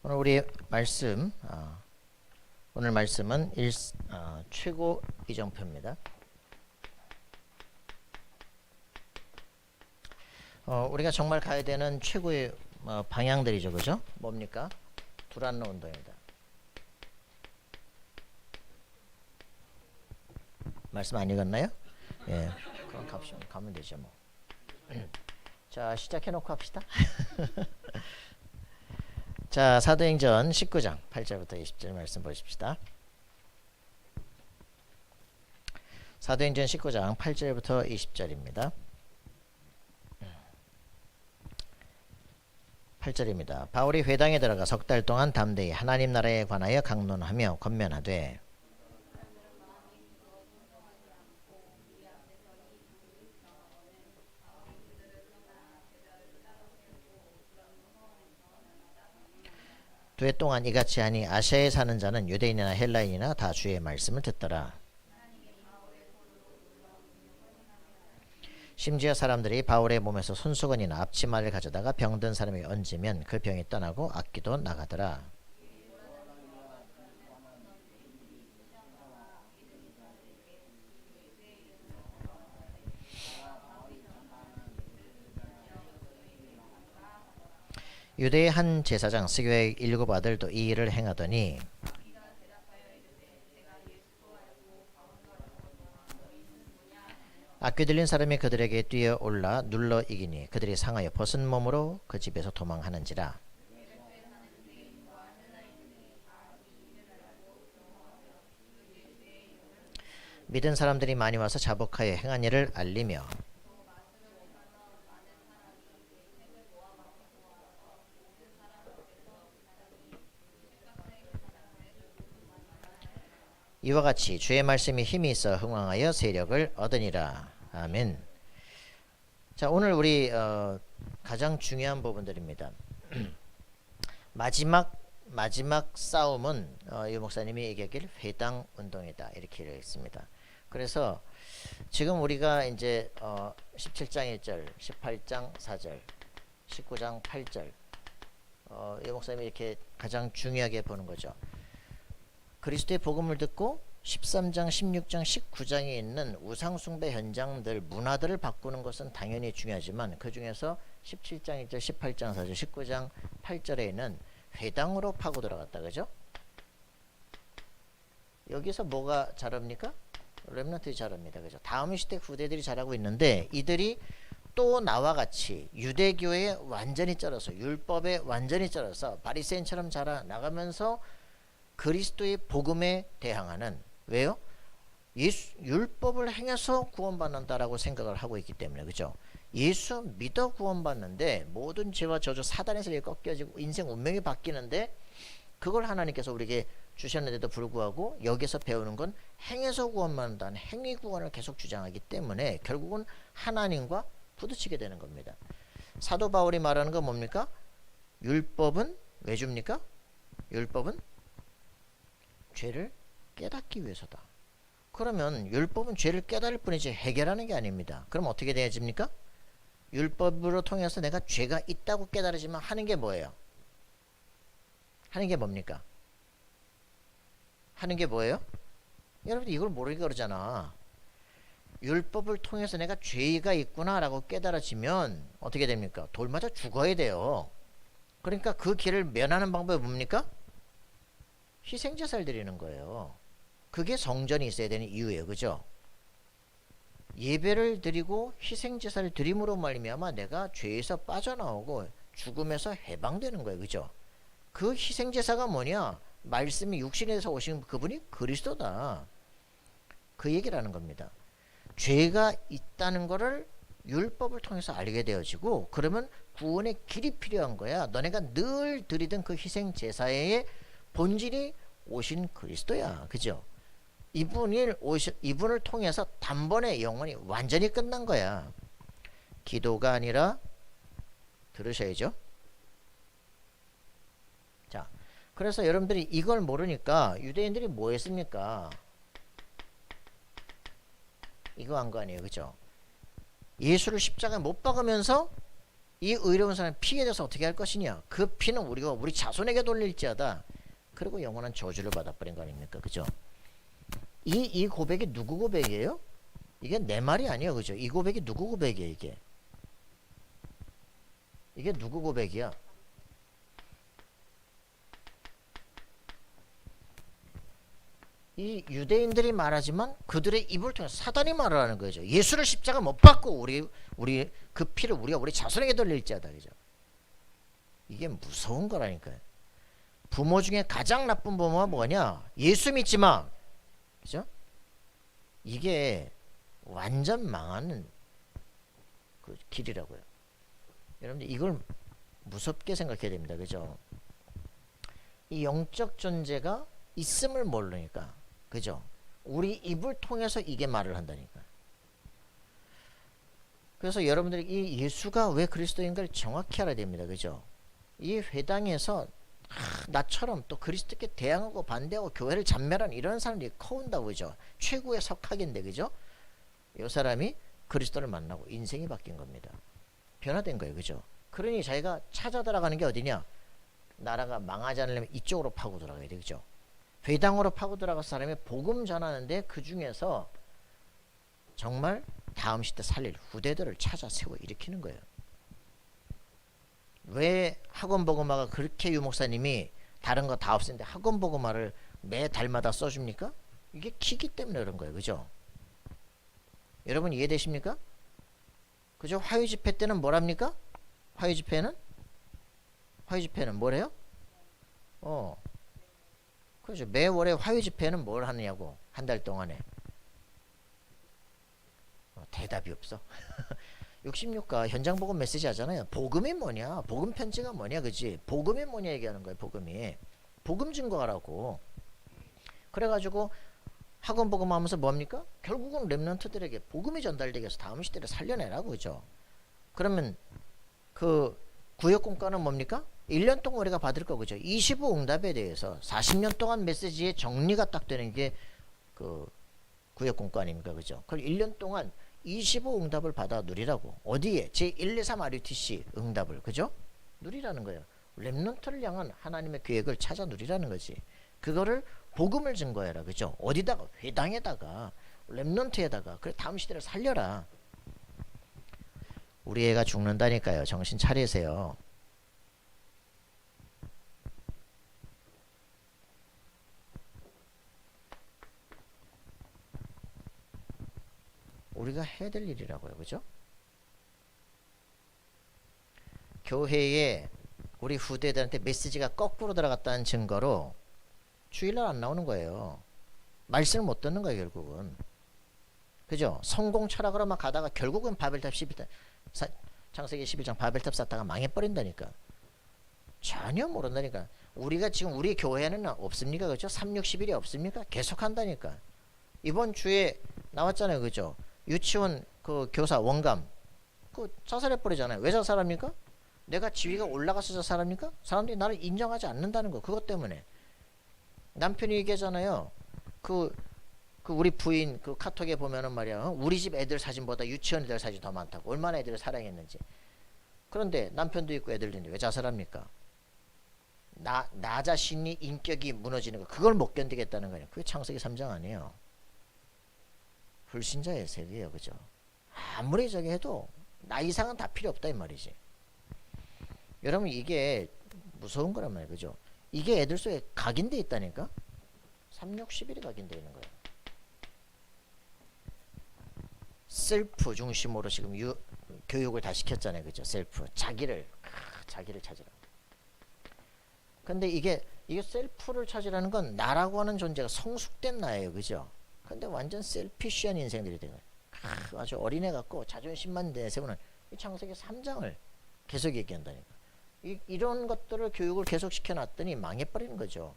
오늘 우리 말씀, 오늘 말씀은 최고 이정표입니다. 우리가 정말 가야 되는 최고의 방향들이죠, 그죠? 뭡니까? 두란노 운동입니다. 말씀 안 읽었나요? 예, 그럼 가면 되죠, 뭐. 자, 시작해놓고 합시다. 자, 사도행전 19장 8절부터 20절 말씀 보십시다. 사도행전 19장 8절부터 20절입니다. 8절입니다. 바울이 회당에 들어가 석 달 동안 담대히 하나님 나라에 관하여 강론하며 권면하되 두 해 동안 이같이 하니 아시아에 사는 자는 유대인이나 헬라인이나 다 주의 말씀을 듣더라. 심지어 사람들이 바울의 몸에서 손수건이나 앞치마를 가져다가 병든 사람이 얹으면 그 병이 떠나고 악기도 나가더라. 유대의 한 제사장 스교의 7 아들도 이 일을 행하더니 악귀 들린 사람이 그들에게 뛰어올라 눌러 이기니 그들이 상하여 벗은 몸으로 그 집에서 도망하는지라. 믿은 사람들이 많이 와서 자복하여 행한 일을 알리며 이와 같이 주의 말씀이 힘이 있어 흥왕하여 세력을 얻으니라. 아멘. 자, 오늘 우리 가장 중요한 부분들입니다. 마지막 싸움은 이 목사님이 얘기하길 회당 운동이다 이렇게 얘기했습니다. 그래서 지금 우리가 이제 17장 1절, 18장 4절, 19장 8절 이 목사님이 이렇게 가장 중요하게 보는 거죠. 그리스도의 복음을 듣고 13장, 16장, 19장에 있는 우상숭배 현장들, 문화들을 바꾸는 것은 당연히 중요하지만 그 중에서 17장 1절, 18장 4절, 19장 8절에는 회당으로 파고 들어갔다. 그죠? 여기서 뭐가 잘합니까? 렘넌트들이 잘합니다. 그죠? 다음 시대 후대들이 잘하고 있는데 이들이 또 나와 같이 유대교에 완전히 쩔어서 율법에 완전히 쩔어서 바리새인처럼 자라나가면서 그리스도의 복음에 대항하는, 왜요? 율법을 행해서 구원받는다라고 생각을 하고 있기 때문에, 그죠? 예수 믿어 구원받는데 모든 죄와 저주 사단에서 꺾여지고 인생 운명이 바뀌는데 그걸 하나님께서 우리에게 주셨는데도 불구하고 여기서 배우는 건 행해서 구원받는다는 행위 구원을 계속 주장하기 때문에 결국은 하나님과 부딪히게 되는 겁니다. 사도 바울이 말하는 건 뭡니까? 율법은 왜 줍니까? 율법은 죄를 깨닫기 위해서다. 그러면 율법은 죄를 깨달을 뿐이지 해결하는 게 아닙니다. 그럼 어떻게 되어집니까? 율법으로 통해서 내가 죄가 있다고 깨달으지만 하는 게 뭐예요? 하는 게 뭡니까? 하는 게 뭐예요? 여러분들 이걸 모르니까 그러잖아. 율법을 통해서 내가 죄가 있구나 라고 깨달아지면 어떻게 됩니까? 돌 맞아 죽어야 돼요. 그러니까 그 길을 면하는 방법이 뭡니까? 희생제사를 드리는 거예요. 그게 성전이 있어야 되는 이유예요. 그죠? 예배를 드리고 희생제사를 드림으로 말미암아 내가 죄에서 빠져나오고 죽음에서 해방되는 거예요. 그죠? 그 희생제사가 뭐냐? 말씀이 육신에서 오신 그분이 그리스도다. 그 얘기를 하는 겁니다. 죄가 있다는 거를 율법을 통해서 알게 되어지고 그러면 구원의 길이 필요한 거야. 너네가 늘 드리던 그 희생제사의 본질이 오신 그리스도야. 그죠? 이분을 통해서 단번에 영혼이 완전히 끝난 거야. 기도가 아니라 들으셔야죠. 자, 그래서 여러분들이 이걸 모르니까 유대인들이 뭐 했습니까? 이거 한 거 아니에요. 그죠? 예수를 십자가에 못 박으면서 이 의로운 사람이 피에 대해서 어떻게 할 것이냐? 그 피는 우리가 우리 자손에게 돌릴지어다. 그리고 영원한 저주를 받아버린 거 아닙니까? 그죠? 이 고백이 누구 고백이에요? 이게 내 말이 아니에요. 그죠? 이 고백이 누구 고백이에요? 이게 누구 고백이야? 이 유대인들이 말하지만 그들의 입을 통해 사단이 말을 하는 거죠. 예수를 십자가 못 박고 우리 그 피를 우리가 우리 자손에게 돌릴지어다. 그죠? 이게 무서운 거라니까요. 부모 중에 가장 나쁜 부모가 뭐냐? 예수 믿지 마. 그죠? 이게 완전 망하는 그 길이라고요. 여러분들 이걸 무섭게 생각해야 됩니다. 그죠? 이 영적 존재가 있음을 모르니까. 그죠? 우리 입을 통해서 이게 말을 한다니까. 그래서 여러분들이 이 예수가 왜 그리스도인가를 정확히 알아야 됩니다. 그죠? 이 회당에서 나처럼 또 그리스도께 대항하고 반대하고 교회를 잔멸하는 이런 사람들이 커온다고. 그죠? 최고의 석학인데. 그죠? 이 사람이 그리스도를 만나고 인생이 바뀐 겁니다. 변화된 거예요. 그죠? 그러니 자기가 찾아 들어가는 게 어디냐? 나라가 망하지 않으려면 이쪽으로 파고 들어가야 돼. 그죠? 회당으로 파고 들어갈 사람이 복음 전하는데 그 중에서 정말 다음 시대 살릴 후대들을 찾아 세워 일으키는 거예요. 왜 학원 복음화가 그렇게 유목사님이 다른 거 다 없애는데 학원 복음화를 매 달마다 써줍니까? 이게 키기 때문에 그런 거예요. 그죠? 여러분 이해되십니까? 그죠? 화요 집회 때는 뭐랍니까? 화요 집회는 뭐래요? 그죠? 매월에 화요 집회는 뭘 하느냐고. 한 달 동안에. 대답이 없어. 66가 현장 복음 메시지 하잖아요. 복음이 뭐냐? 복음 편지가 뭐냐? 그지? 복음이 뭐냐 얘기하는 거예요. 복음이. 복음 증거하라고. 그래가지고 학원 복음 하면서 뭡니까? 결국은 렘넌트들에게 복음이 전달되게 해서 다음 시대를 살려내라고. 그죠? 그러면 그 구역공과는 뭡니까? 1년 동안 우리가 받을 거. 그죠? 25 응답에 대해서 40년 동안 메시지의 정리가 딱 되는 게 그 구역공과 아닙니까? 그죠? 그걸 1년 동안 25 응답을 받아 누리라고. 어디에? 제123 RUTC 응답을. 그죠? 누리라는 거예요. 렘넌트를 향한 하나님의 계획을 찾아 누리라는 거지. 그거를 복음을 증거해라. 그죠? 어디다가? 회당에다가, 렘넌트에다가. 그래 다음 시대를 살려라. 우리 애가 죽는다니까요. 정신 차리세요. 우리가 해야 될 일이라고요. 그죠? 교회에 우리 후대들한테 메시지가 거꾸로 들어갔다는 증거로 주일날 안 나오는 거예요. 말씀을 못 듣는 거예요. 결국은. 그죠? 성공 철학으로 막 가다가 결국은 바벨탑 11탑 창세기 11장 바벨탑 쌓다가 망해버린다니까. 전혀 모른다니까. 우리가 지금 우리 교회는 없습니까? 그죠? 360일이 없습니까? 계속 한다니까. 이번 주에 나왔잖아요. 그죠? 유치원 그 교사 원감 그 자살해버리잖아요. 왜 자살합니까? 내가 지위가 올라가서 자살합니까? 사람들이 나를 인정하지 않는다는 거. 그것 때문에. 남편이 얘기하잖아요. 그 우리 부인 그 카톡에 보면은 말이야. 우리 집 애들 사진보다 유치원 애들 사진이 더 많다고. 얼마나 애들을 사랑했는지. 그런데 남편도 있고 애들도 있는데 왜 자살합니까? 나 자신이 인격이 무너지는 거. 그걸 못 견디겠다는 거예요. 그게 창세기 3장 아니에요. 불신자의 세계예요. 그죠? 아무리 저기 해도 나 이상은 다 필요 없다 이 말이지. 여러분 이게 무서운 거란 말이에요. 그죠? 이게 애들 속에 각인돼 있다니까? 360일이 각인돼 있는 거예요. 셀프 중심으로 지금 교육을 다 시켰잖아요. 그죠? 셀프. 자기를 찾으라. 근데 이게 셀프를 찾으라는 건 나라고 하는 존재가 성숙된 나예요. 그죠? 근데 완전 셀피쉬한 인생들이 된 거예요. 아주 어린애 같고 자존심만 내세우는 이 창세기 3장을 계속 얘기한다니까. 이런 것들을 교육을 계속 시켜놨더니 망해버리는 거죠.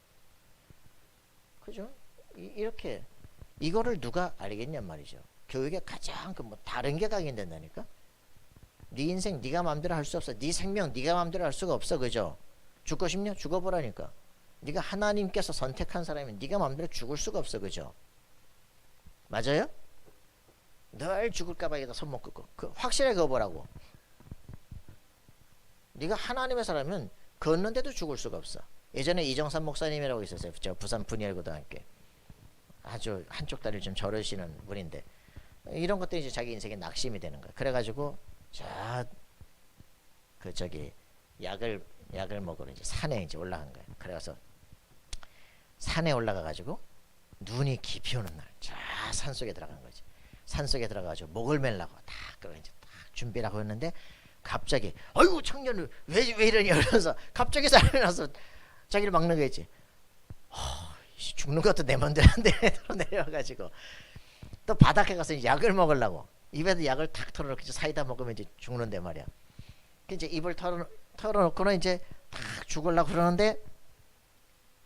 그죠? 이렇게 이거를 누가 알겠냔 말이죠. 교육에 가장 뭐 다른 게 각인된다니까. 네 인생 네가 마음대로 할 수 없어. 네 생명 네가 마음대로 할 수가 없어. 그죠? 죽고 싶냐? 죽어보라니까. 네가 하나님께서 선택한 사람이면 네가 마음대로 죽을 수가 없어. 그죠? 맞아요? 늘 죽을까봐 여기다 손목 긋고. 확실하게 그어보라고. 네가 하나님의 사람은 걷는데도 죽을 수가 없어. 예전에 이정삼 목사님이라고 있었어요. 저 부산 분이엘고등학교 아주 한쪽 다리를 좀 저르시는 분인데 이런 것들이 이제 자기 인생의 낙심이 되는 거야. 그래가지고 저기 약을 먹으러 이제 산에 이제 올라간 거야. 그래서 산에 올라가가지고 눈이 깊이 오는 날, 산속에 들어간 거지. 산속에 들어가가지고 목을 멜라고 그걸 이제 딱 준비를 하고 있는데 갑자기 아이고 청년을 왜 이러니 이러면서 갑자기 산에 나서 자기를 막는 거지. 죽는 것도 내 맘대로 안 되네. 내려와가지고 또 바닥에 가서 약을 먹으려고 입에도 약을 탁 털어놓고 사이다 먹으면 이제 죽는데 말이야. 이제 입을 털어놓고는 이제 탁 죽으려고 그러는데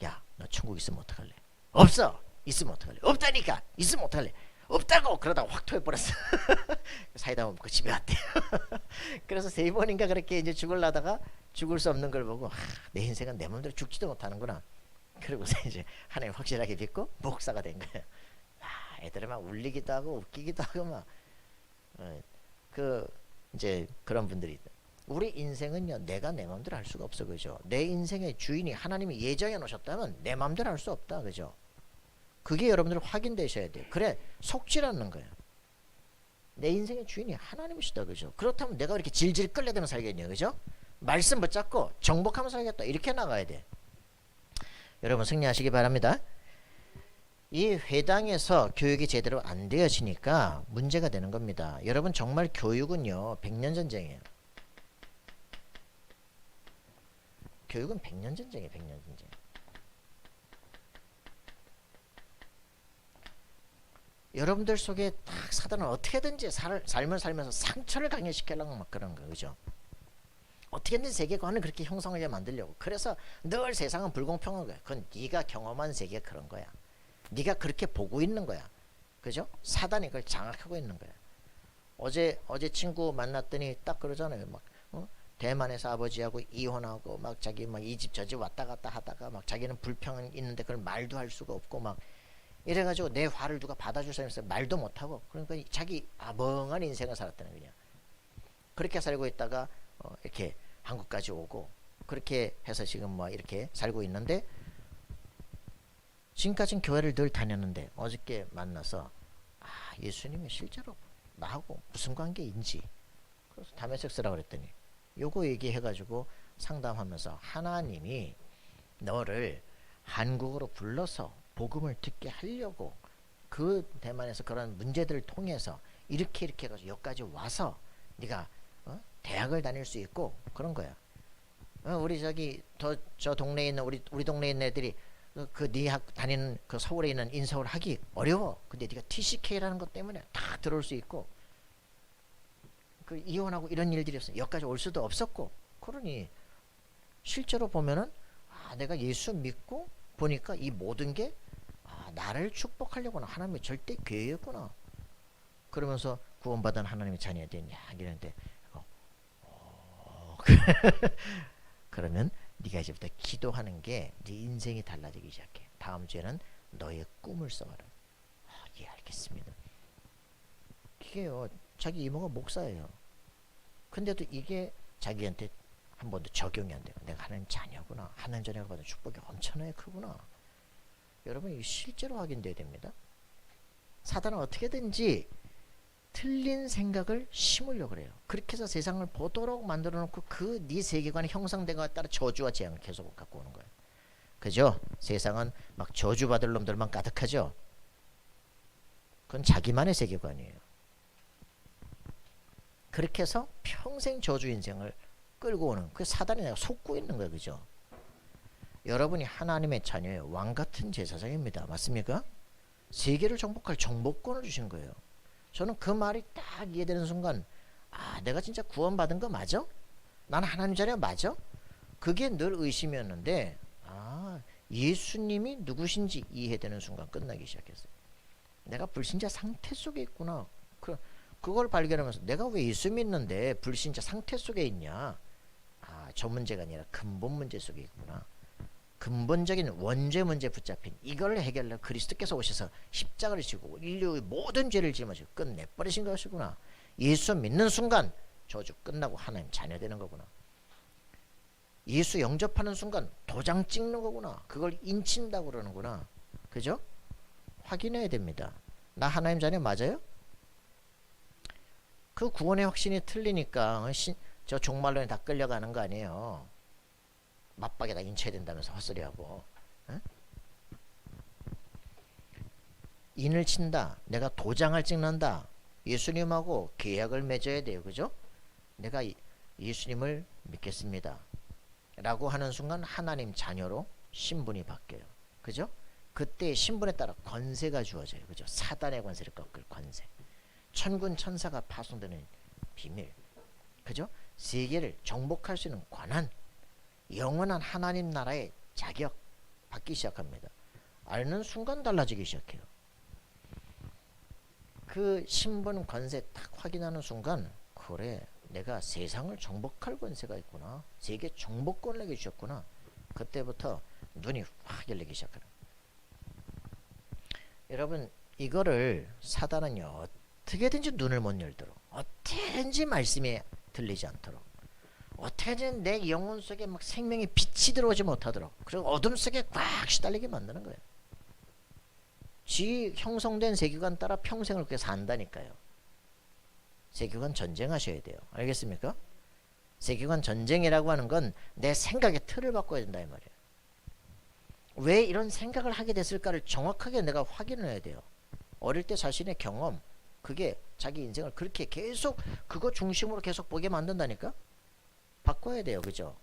야, 너 천국 있으면 어떡할래? 없어. 있으면 어떡할래? 없다니까. 있으면 어떡할래? 없다고. 그러다가 확 토해버렸어. 사이다 먹고 집에 왔대. 그래서 3번인가 그렇게 이제 죽으려다가 죽을 수 없는 걸 보고 내 인생은 내 마음대로 죽지도 못하는구나. 그러고서 이제 하나님 확실하게 믿고 목사가 된 거예요. 애들은 막 울리기도 하고 웃기기도 하고 막 이제 그런 분들이 있다. 우리 인생은요 내가 내 마음대로 할 수가 없어. 그죠? 내 인생의 주인이 하나님이 예정해 놓으셨다면 내 마음대로 할 수 없다. 그죠? 그게 여러분들 확인되셔야 돼요. 그래 속지 않는 거예요. 내 인생의 주인이 하나님이시다. 그죠? 그렇다면 내가 이렇게 질질 끌려대면 살겠냐. 그죠? 말씀 붙잡고 정복하면 살겠다. 이렇게 나가야 돼. 여러분 승리하시기 바랍니다. 이 회당에서 교육이 제대로 안 되어지니까 문제가 되는 겁니다. 여러분 정말 교육은요 100년 전쟁이에요. 교육은 100년 전쟁이에요. 100년 전쟁. 여러분들 속에 딱 사단은 어떻게든지 삶을 살면서 상처를 강요시키려고 막 그런 거. 그죠? 어떻게든 세계관을 그렇게 형성하게 만들려고. 그래서 늘 세상은 불공평한 거야. 그건 네가 경험한 세계가 그런 거야. 네가 그렇게 보고 있는 거야. 그죠? 사단이 그걸 장악하고 있는 거야. 어제 친구 만났더니 딱 그러잖아요. 막 대만에서 아버지하고 이혼하고 막 자기 막 이 집 저 집 왔다 갔다 하다가 막 자기는 불평은 있는데 그걸 말도 할 수가 없고 막 이래가지고 내 화를 누가 받아줄 사람이 있어요. 말도 못하고. 그러니까 자기 멍한 인생을 살았다는 거냐. 그렇게 살고 있다가 이렇게 한국까지 오고 그렇게 해서 지금 뭐 이렇게 살고 있는데 지금까지는 교회를 늘 다녔는데 어저께 만나서 예수님이 실제로 나하고 무슨 관계인지 그래서 담에섹스라고 그랬더니 요거 얘기해가지고 상담하면서 하나님이 너를 한국으로 불러서 복음을 듣게 하려고 그 대만에서 그런 문제들을 통해서 이렇게 해가지고 여기까지 와서 네가 대학을 다닐 수 있고 그런 거야. 우리 저기 저 동네에 있는 우리 동네에 있는 애들이 그 네 학 다니는 그 서울에 있는 인서울 하기 어려워. 근데 네가 TCK라는 것 때문에 다 들어올 수 있고 그 이혼하고 이런 일들이 없어. 여기까지 올 수도 없었고 그러니 실제로 보면은 내가 예수 믿고 보니까 이 모든 게 나를 축복하려고는 하나님의 절대 계획이었구나. 그러면서 구원받은 하나님의 자녀야 되냐 이러는데 그러면 네가 이제부터 기도하는 게 네 인생이 달라지기 시작해. 다음 주에는 너의 꿈을 써라. 예, 알겠습니다. 이게요 자기 이모가 목사예요. 근데도 이게 자기한테 한 번도 적용이 안 돼요. 내가 하나님 자녀구나. 하나님 자녀가 받은 축복이 엄청나게 크구나. 여러분 이 실제로 확인돼야 됩니다. 사단은 어떻게든지 틀린 생각을 심으려고 그래요. 그렇게 해서 세상을 보도록 만들어 놓고 그 네 세계관이 형성된 것에 따라 저주와 재앙을 계속 갖고 오는 거예요. 그죠? 세상은 막 저주받을 놈들만 가득하죠. 그건 자기만의 세계관이에요. 그렇게 해서 평생 저주 인생을 끌고 오는 그 사단이 내가 속고 있는 거예요. 그죠? 여러분이 하나님의 자녀예요. 왕같은 제사장입니다. 맞습니까? 세계를 정복할 정복권을 주신 거예요. 저는 그 말이 딱 이해되는 순간 내가 진짜 구원받은 거 맞아? 나는 하나님 자녀 맞아? 그게 늘 의심이었는데 예수님이 누구신지 이해되는 순간 끝나기 시작했어요. 내가 불신자 상태 속에 있구나. 그걸 발견하면서 내가 왜 예수 믿는데 불신자 상태 속에 있냐. 저 문제가 아니라 근본 문제 속에 있구나. 근본적인 원죄 문제 붙잡힌 이걸 해결하려 그리스도께서 오셔서 십자가를 지고 인류의 모든 죄를 짊어지고 끝내버리신 것이구나. 예수 믿는 순간 저주 끝나고 하나님 자녀 되는 거구나. 예수 영접하는 순간 도장 찍는 거구나. 그걸 인친다고 그러는구나. 그죠? 확인해야 됩니다. 나 하나님 자녀 맞아요? 그 구원의 확신이 틀리니까 저 종말론에 다 끌려가는 거 아니에요. 맞박에다 인쳐야 된다면서 헛소리하고. 에? 인을 친다. 내가 도장을 찍는다. 예수님하고 계약을 맺어야 돼요. 그죠? 내가 예수님을 믿겠습니다. 라고 하는 순간 하나님 자녀로 신분이 바뀌어요. 그죠? 그때 신분에 따라 권세가 주어져요. 그죠? 사단의 권세를 꺾을 권세. 천군 천사가 파송되는 비밀. 그죠? 세계를 정복할 수 있는 권한. 영원한 하나님 나라의 자격 받기 시작합니다. 알는 순간 달라지기 시작해요. 그 신분 권세 딱 확인하는 순간 그래 내가 세상을 정복할 권세가 있구나. 세계 정복권을 내게 주셨구나. 그때부터 눈이 확 열리기 시작하는. 여러분 이거를 사단은요 어떻게든지 눈을 못 열도록 어떻게든지 말씀이 들리지 않도록 어떻게든 내 영혼 속에 막 생명의 빛이 들어오지 못하도록 그리고 어둠 속에 꽉 시달리게 만드는 거예요. 지 형성된 세계관 따라 평생을 그렇게 산다니까요. 세계관 전쟁하셔야 돼요. 알겠습니까? 세계관 전쟁이라고 하는 건 내 생각의 틀을 바꿔야 된다 이 말이에요. 왜 이런 생각을 하게 됐을까를 정확하게 내가 확인을 해야 돼요. 어릴 때 자신의 경험 그게 자기 인생을 그렇게 계속 그거 중심으로 계속 보게 만든다니까? 바꿔야 돼요. 그죠?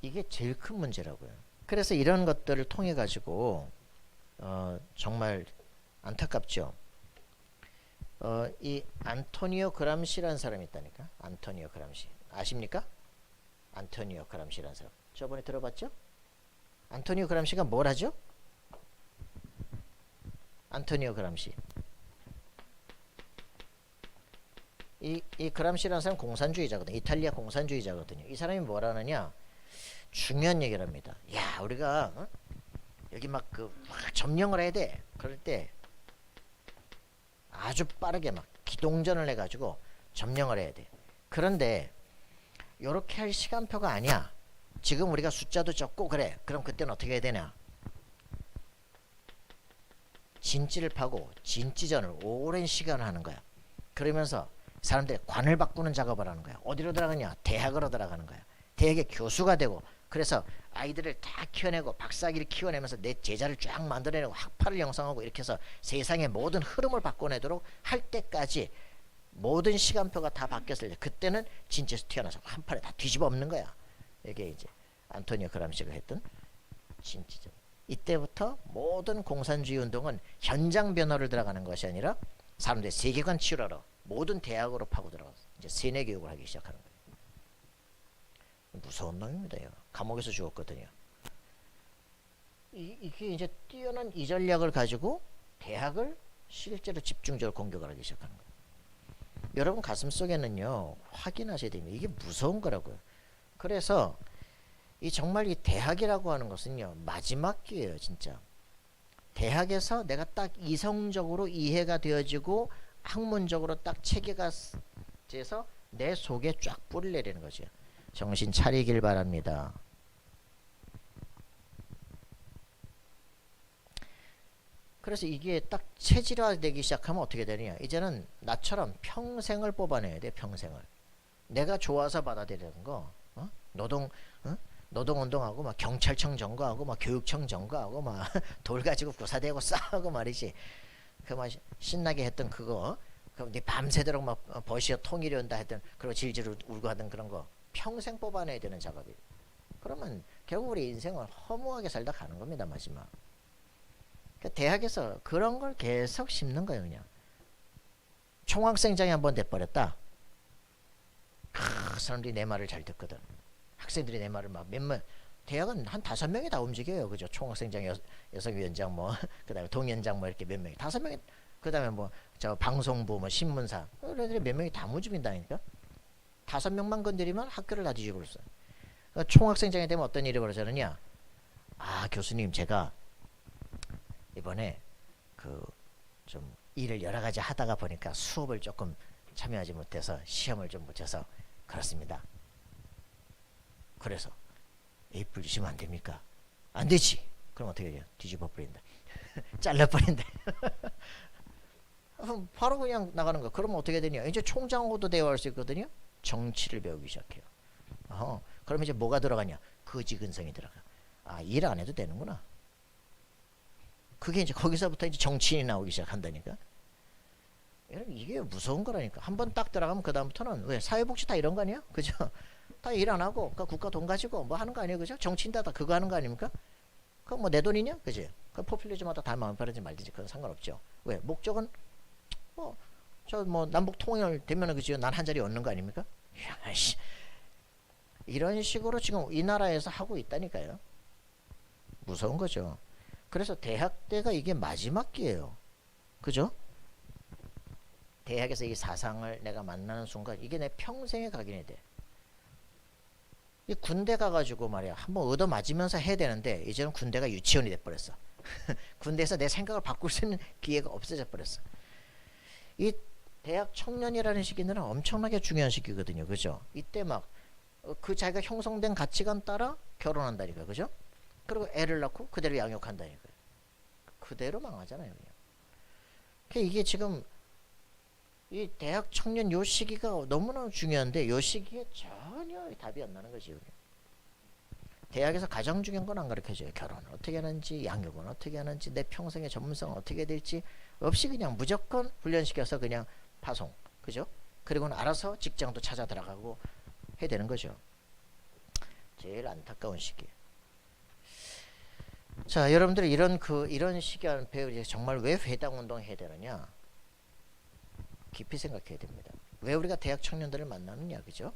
이게 제일 큰 문제라고요. 그래서 이런 것들을 통해 가지고 정말 안타깝죠. 이 안토니오 그람시라는 사람이 있다니까. 안토니오 그람시 아십니까? 안토니오 그람시라는 사람 저번에 들어봤죠? 안토니오 그람시가 뭘 하죠? 안토니오 그람시 이 그람시라는 사람 공산주의자거든요. 이탈리아 공산주의자거든요. 이 사람이 뭘 하느냐 중요한 얘기를 합니다. 야 우리가 여기 막 점령을 해야 돼. 그럴 때 아주 빠르게 막 기동전을 해가지고 점령을 해야 돼. 그런데 요렇게 할 시간표가 아니야. 지금 우리가 숫자도 적고 그래. 그럼 그때는 어떻게 해야 되냐? 진지를 파고 진지전을 오랜 시간을 하는 거야. 그러면서 사람들이 관을 바꾸는 작업을 하는 거야. 어디로 들어가냐? 대학으로 들어가는 거야. 대학의 교수가 되고 그래서 아이들을 다 키워내고 박사기를 키워내면서 내 제자를 쫙 만들어내고 학파를 형성하고 이렇게 해서 세상의 모든 흐름을 바꿔내도록 할 때까지 모든 시간표가 다 바뀌었을 때 그때는 진지에서 튀어나서 한 판에 다 뒤집어 엎는 거야. 이게 이제 안토니오 그람시가 했던 진지죠. 이때부터 모든 공산주의 운동은 현장 변화를 들어가는 것이 아니라 사람들의 세계관 치유하러 모든 대학으로 파고 들어가서 이제 세뇌 교육을 하기 시작하는 거예요. 무서운 놈입니다. 감옥에서 죽었거든요. 이게 이제 뛰어난 이 전략을 가지고 대학을 실제로 집중적으로 공격을 하기 시작하는 거예요. 여러분 가슴속에는요 확인하셔야 됩니다. 이게 무서운 거라고요. 그래서 정말 이 대학이라고 하는 것은요 마지막 기회예요. 진짜 대학에서 내가 딱 이성적으로 이해가 되어지고 학문적으로 딱 체계가 돼서 내 속에 쫙 뿌리를 내리는 거죠. 정신 차리길 바랍니다. 그래서 이게 딱 체질화되기 시작하면 어떻게 되느냐. 이제는 나처럼 평생을 뽑아내야 돼. 평생을. 내가 좋아서 받아들이는 거. 노동운동하고 막 경찰청 점거하고 막 교육청 점거하고 막 돌 가지고 구사대고 싸우고 말이지. 그 막 신나게 했던 그거. 그럼 네 밤새도록 막 버시어 통일이 온다 했던 그리고 질질 울고 하던 그런 거. 평생 뽑아내야 되는 작업이에요. 그러면 결국 우리 인생은 허무하게 살다 가는 겁니다. 마지막. 그러니까 대학에서 그런 걸 계속 심는 거예요. 그냥 총학생장이 한번 돼버렸다. 사람들이 내 말을 잘 듣거든. 학생들이 내 말을 막 몇몇 대학은 한 5명이 다 움직여요. 그죠? 총학생장 여성위원장 뭐 그다음에 동위원장 뭐 이렇게 몇 명이 5명이 그다음에 뭐 저 방송부 뭐 신문사 그들이 몇 명이 다 움직인다니까. 5명만 건드리면 학교를 다 뒤집어 써. 그러니까 총학생장이 되면 어떤 일이 벌어지느냐? 아 교수님 제가 이번에 좀 일을 여러 가지 하다가 보니까 수업을 조금 참여하지 못해서 시험을 좀 못 쳐서 그렇습니다. 그래서 에이플 주시면 안 됩니까? 안 되지. 그럼 어떻게 해요? 뒤집어 버린다. 잘라 버린다. 바로 그냥 나가는 거. 그러면 어떻게 되냐? 이제 총장하고도 대화할 수 있거든요. 정치를 배우기 시작해요. 그럼 이제 뭐가 들어가냐? 거지근성이 들어가. 아, 일 안 해도 되는구나. 그게 이제 거기서부터 이제 정치인이 나오기 시작한다니까. 여러분 이게 무서운 거라니까. 한번 딱 들어가면 그 다음부터는 왜 사회복지 다 이런 거 아니야? 그죠? 다 일 안 하고 그러니까 국가 돈 가지고 뭐 하는 거 아니에요, 그죠? 정치인 다 그거 하는 거 아닙니까? 그건 뭐 내 돈이냐, 그지? 그 포퓰리즘마다 다 마음 편하지 말든지 그건 상관없죠. 왜 목적은 뭐 저 뭐 남북 통일 되면은 그죠? 난 한 자리 얻는 거 아닙니까? 야씨 이런 식으로 지금 이 나라에서 하고 있다니까요. 무서운 거죠. 그래서 대학 때가 이게 마지막 기회예요. 그죠? 대학에서 이 사상을 내가 만나는 순간 이게 내 평생에 각인이 돼. 이 군대 가가지고 말이야 한번 얻어 맞으면서 해야 되는데 이제는 군대가 유치원이 돼버렸어. 군대에서 내 생각을 바꿀 수 있는 기회가 없어져 버렸어. 이 대학 청년이라는 시기는 엄청나게 중요한 시기거든요. 그죠? 이때 막 그 자기가 형성된 가치관 따라 결혼한다니까. 그죠? 그리고 애를 낳고 그대로 양육한다니까. 그대로 망하잖아요. 그냥. 이게 지금 이 대학 청년 요 시기가 너무나 중요한데 요 시기에 전혀 답이 안 나는 거지. 대학에서 가장 중요한 건 안 가르쳐줘요. 결혼을 어떻게 하는지, 양육은 어떻게 하는지, 내 평생의 전문성은 어떻게 될지 없이 그냥 무조건 훈련시켜서 그냥 파송. 그죠? 그리고는 알아서 직장도 찾아 들어가고 해야 되는 거죠. 제일 안타까운 시기. 자, 여러분들 이런 시기를 배우지 정말 왜 회당 운동을 해야 되느냐? 깊이 생각해야 됩니다. 왜 우리가 대학 청년들을 만나느냐, 그죠?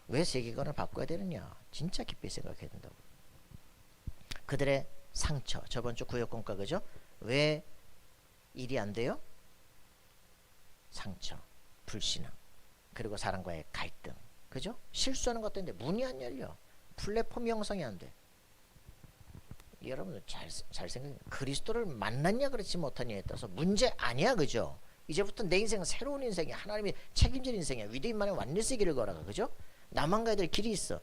왜 세계관을 바꿔야 되느냐? 진짜 깊이 생각해야 된다고. 그들의 상처, 저번 주 구역공과 그죠? 왜 일이 안 돼요? 상처, 불신앙, 그리고 사람과의 갈등, 그죠? 실수하는 것 같은데 문이 안 열려. 플랫폼 형성이 안 돼. 여러분들 잘 생각해. 그리스도를 만났냐 그렇지 못하냐에 따라서 문제 아니야, 그죠? 이제부터 내 인생은 새로운 인생이야. 하나님이 책임질 인생이야. 위대인만의 완리스의 길을 걸어가. 그죠? 나만 가야 될 길이 있어.